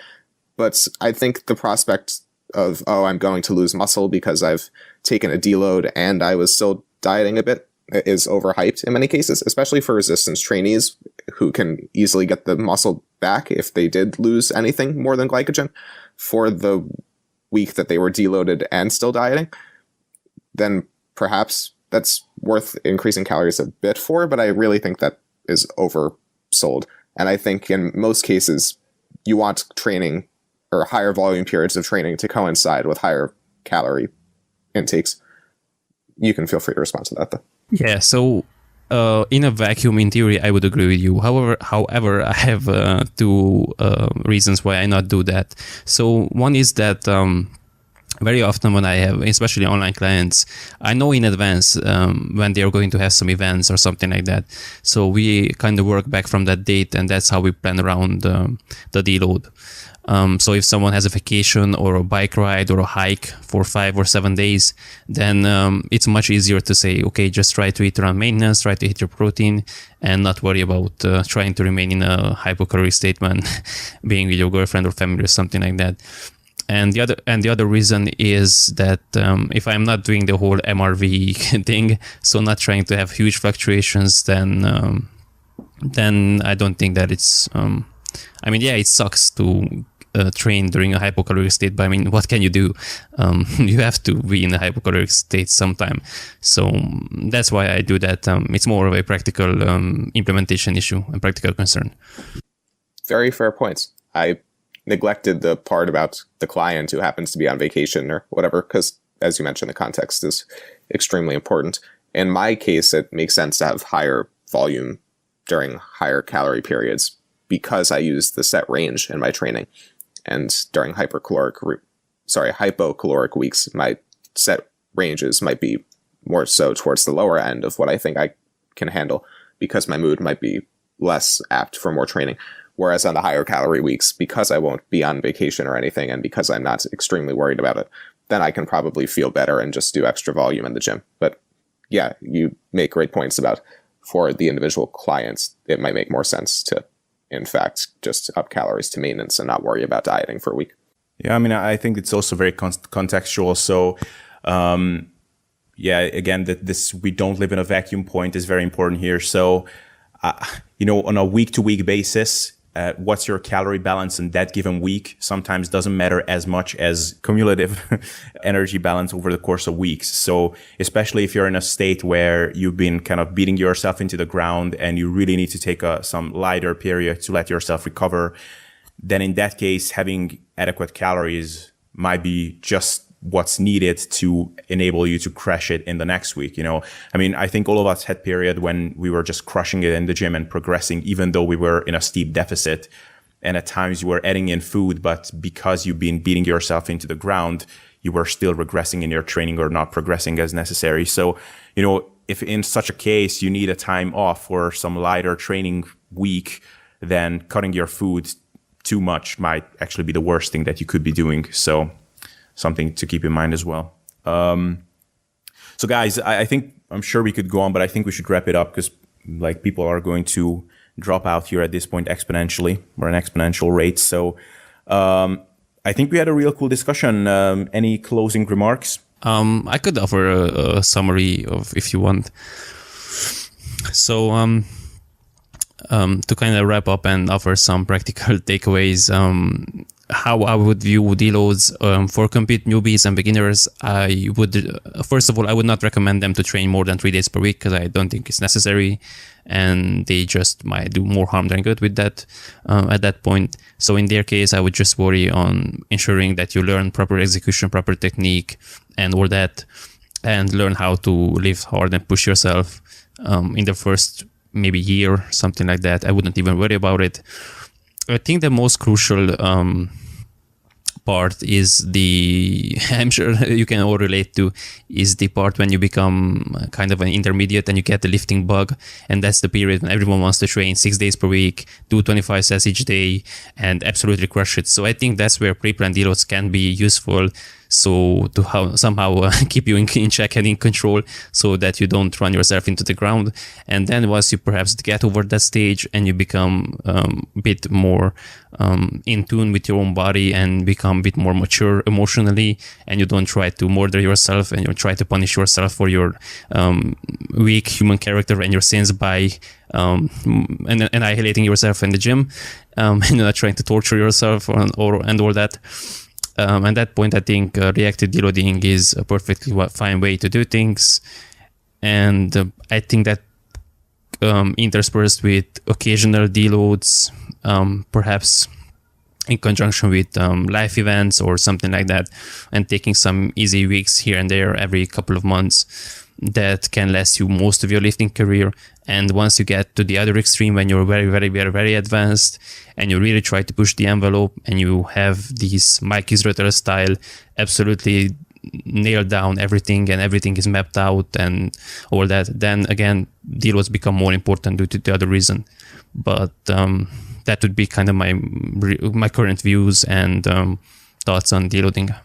but I think the prospect of, I'm going to lose muscle because I've taken a deload and I was still dieting a bit is overhyped in many cases, especially for resistance trainees who can easily get the muscle back if they did lose anything more than glycogen for the week that they were deloaded and still dieting. Then perhaps that's worth increasing calories a bit for, but I really think that is oversold. And I think in most cases, you want training or higher volume periods of training to coincide with higher calorie intakes. You can feel free to respond to that, though. Yeah, so in a vacuum, in theory, I would agree with you. However, I have two reasons why I not do that. So one is that very often when I have, especially online clients, I know in advance when they are going to have some events or something like that. So we kind of work back from that date, and that's how we plan around the deload. So if someone has a vacation or a bike ride or a hike for 5 or 7 days, then it's much easier to say, okay, just try to eat around maintenance, try to hit your protein, and not worry about trying to remain in a hypocaloric state when being with your girlfriend or family or something like that. And the other reason is that if I'm not doing the whole MRV thing, so not trying to have huge fluctuations, then I don't think that it's. It sucks to train during a hypocaloric state, but I mean, what can you do? You have to be in a hypocaloric state sometime. So that's why I do that. It's more of a practical implementation issue, a practical concern. Very fair points. I neglected the part about the client who happens to be on vacation or whatever, because as you mentioned, the context is extremely important. In my case, it makes sense to have higher volume during higher calorie periods because I use the set range in my training. And during hypocaloric weeks, my set ranges might be more so towards the lower end of what I think I can handle because my mood might be less apt for more training. Whereas on the higher calorie weeks, because I won't be on vacation or anything, and because I'm not extremely worried about it, then I can probably feel better and just do extra volume in the gym. But yeah, you make great points about for the individual clients, it might make more sense to, in fact, just up calories to maintenance and not worry about dieting for a week. Yeah, I mean, I think it's also very contextual. So, again, that this we don't live in a vacuum point is very important here. So, on a week-to-week basis, what's your calorie balance in that given week sometimes doesn't matter as much as cumulative energy balance over the course of weeks. So especially if you're in a state where you've been kind of beating yourself into the ground and you really need to take some lighter period to let yourself recover, then in that case, having adequate calories might be just what's needed to enable you to crush it in the next week. I mean, I think all of us had period when we were just crushing it in the gym and progressing, even though we were in a steep deficit. And at times you were adding in food, but because you've been beating yourself into the ground, you were still regressing in your training or not progressing as necessary. So, if in such a case you need a time off or some lighter training week, then cutting your food too much might actually be the worst thing that you could be doing. So something to keep in mind as well. So guys, I'm sure we could go on, but I think we should wrap it up because people are going to drop out here at this point exponentially. We're an exponential rate. So I think we had a real cool discussion. Any closing remarks? I could offer a summary of if you want. So to kind of wrap up and offer some practical takeaways, how I would view deloads for complete newbies and beginners. I would, first of all, I would not recommend them to train more than 3 days per week because I don't think it's necessary, and they just might do more harm than good with that at that point. So in their case, I would just worry on ensuring that you learn proper execution, proper technique, and all that, and learn how to lift hard and push yourself in the first maybe year, something like that. I wouldn't even worry about it. I think the most crucial part is I'm sure you can all relate to, is the part when you become kind of an intermediate and you get the lifting bug. And that's the period when everyone wants to train 6 days per week, do 25 sets each day, and absolutely crush it. So I think that's where pre-planned deloads can be useful. So to somehow keep you in check and in control so that you don't run yourself into the ground. And then once you perhaps get over that stage and you become a bit more in tune with your own body and become a bit more mature emotionally, and you don't try to murder yourself and you try to punish yourself for your weak human character and your sins by annihilating yourself in the gym, and you're not trying to torture yourself and all that. At that point, I think reactive deloading is a perfectly fine way to do things. And I think that interspersed with occasional deloads, perhaps in conjunction with life events or something like that, and taking some easy weeks here and there every couple of months, that can last you most of your lifting career. And once you get to the other extreme, when you're very, very, very, very advanced and you really try to push the envelope and you have these Mike Israel style, absolutely nailed down everything and everything is mapped out and all that, then again, deloads become more important due to the other reason. But that would be kind of my current views and thoughts on deloading.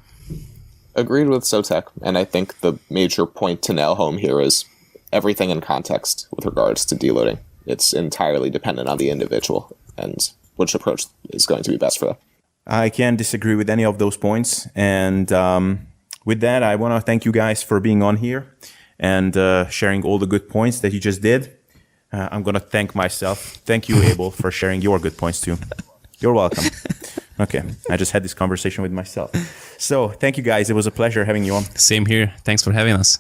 Agreed with Sotek, and I think the major point to nail home here is everything in context with regards to deloading. It's entirely dependent on the individual and which approach is going to be best for them. I can't disagree with any of those points. And with that, I want to thank you guys for being on here and sharing all the good points that you just did. I'm going to thank myself. Thank you, Abel, for sharing your good points too. You're welcome. Okay, I just had this conversation with myself. So thank you guys. It was a pleasure having you on. Same here. Thanks for having us.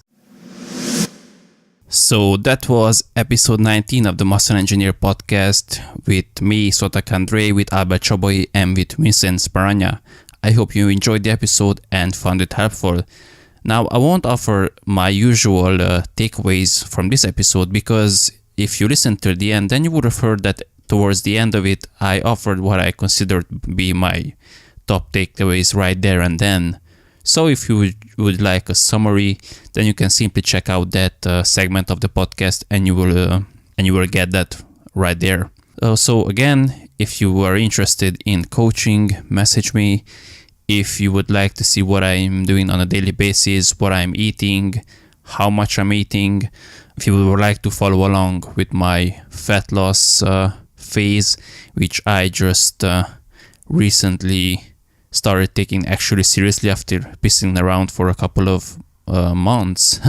So that was episode 19 of the Muscle Engineer podcast with me, Sotek Andrei, with Abel Csabai, and with Vincent Sparagna. I hope you enjoyed the episode and found it helpful. Now, I won't offer my usual takeaways from this episode because if you listened to the end, then you would have heard that towards the end of it, I offered what I considered be my top takeaways right there and then. So if you would like a summary, then you can simply check out that segment of the podcast and you will get that right there. So again, if you are interested in coaching, message me. If you would like to see what I'm doing on a daily basis, what I'm eating, how much I'm eating, if you would like to follow along with my fat loss phase, which I just recently started taking actually seriously after pissing around for a couple of months,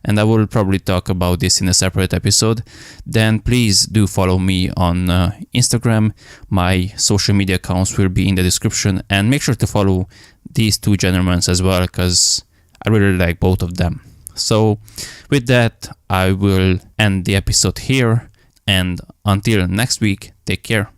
and I will probably talk about this in a separate episode, then please do follow me on Instagram. My social media accounts will be in the description, and make sure to follow these two gentlemen as well, because I really like both of them. So with that, I will end the episode here, and until next week, take care.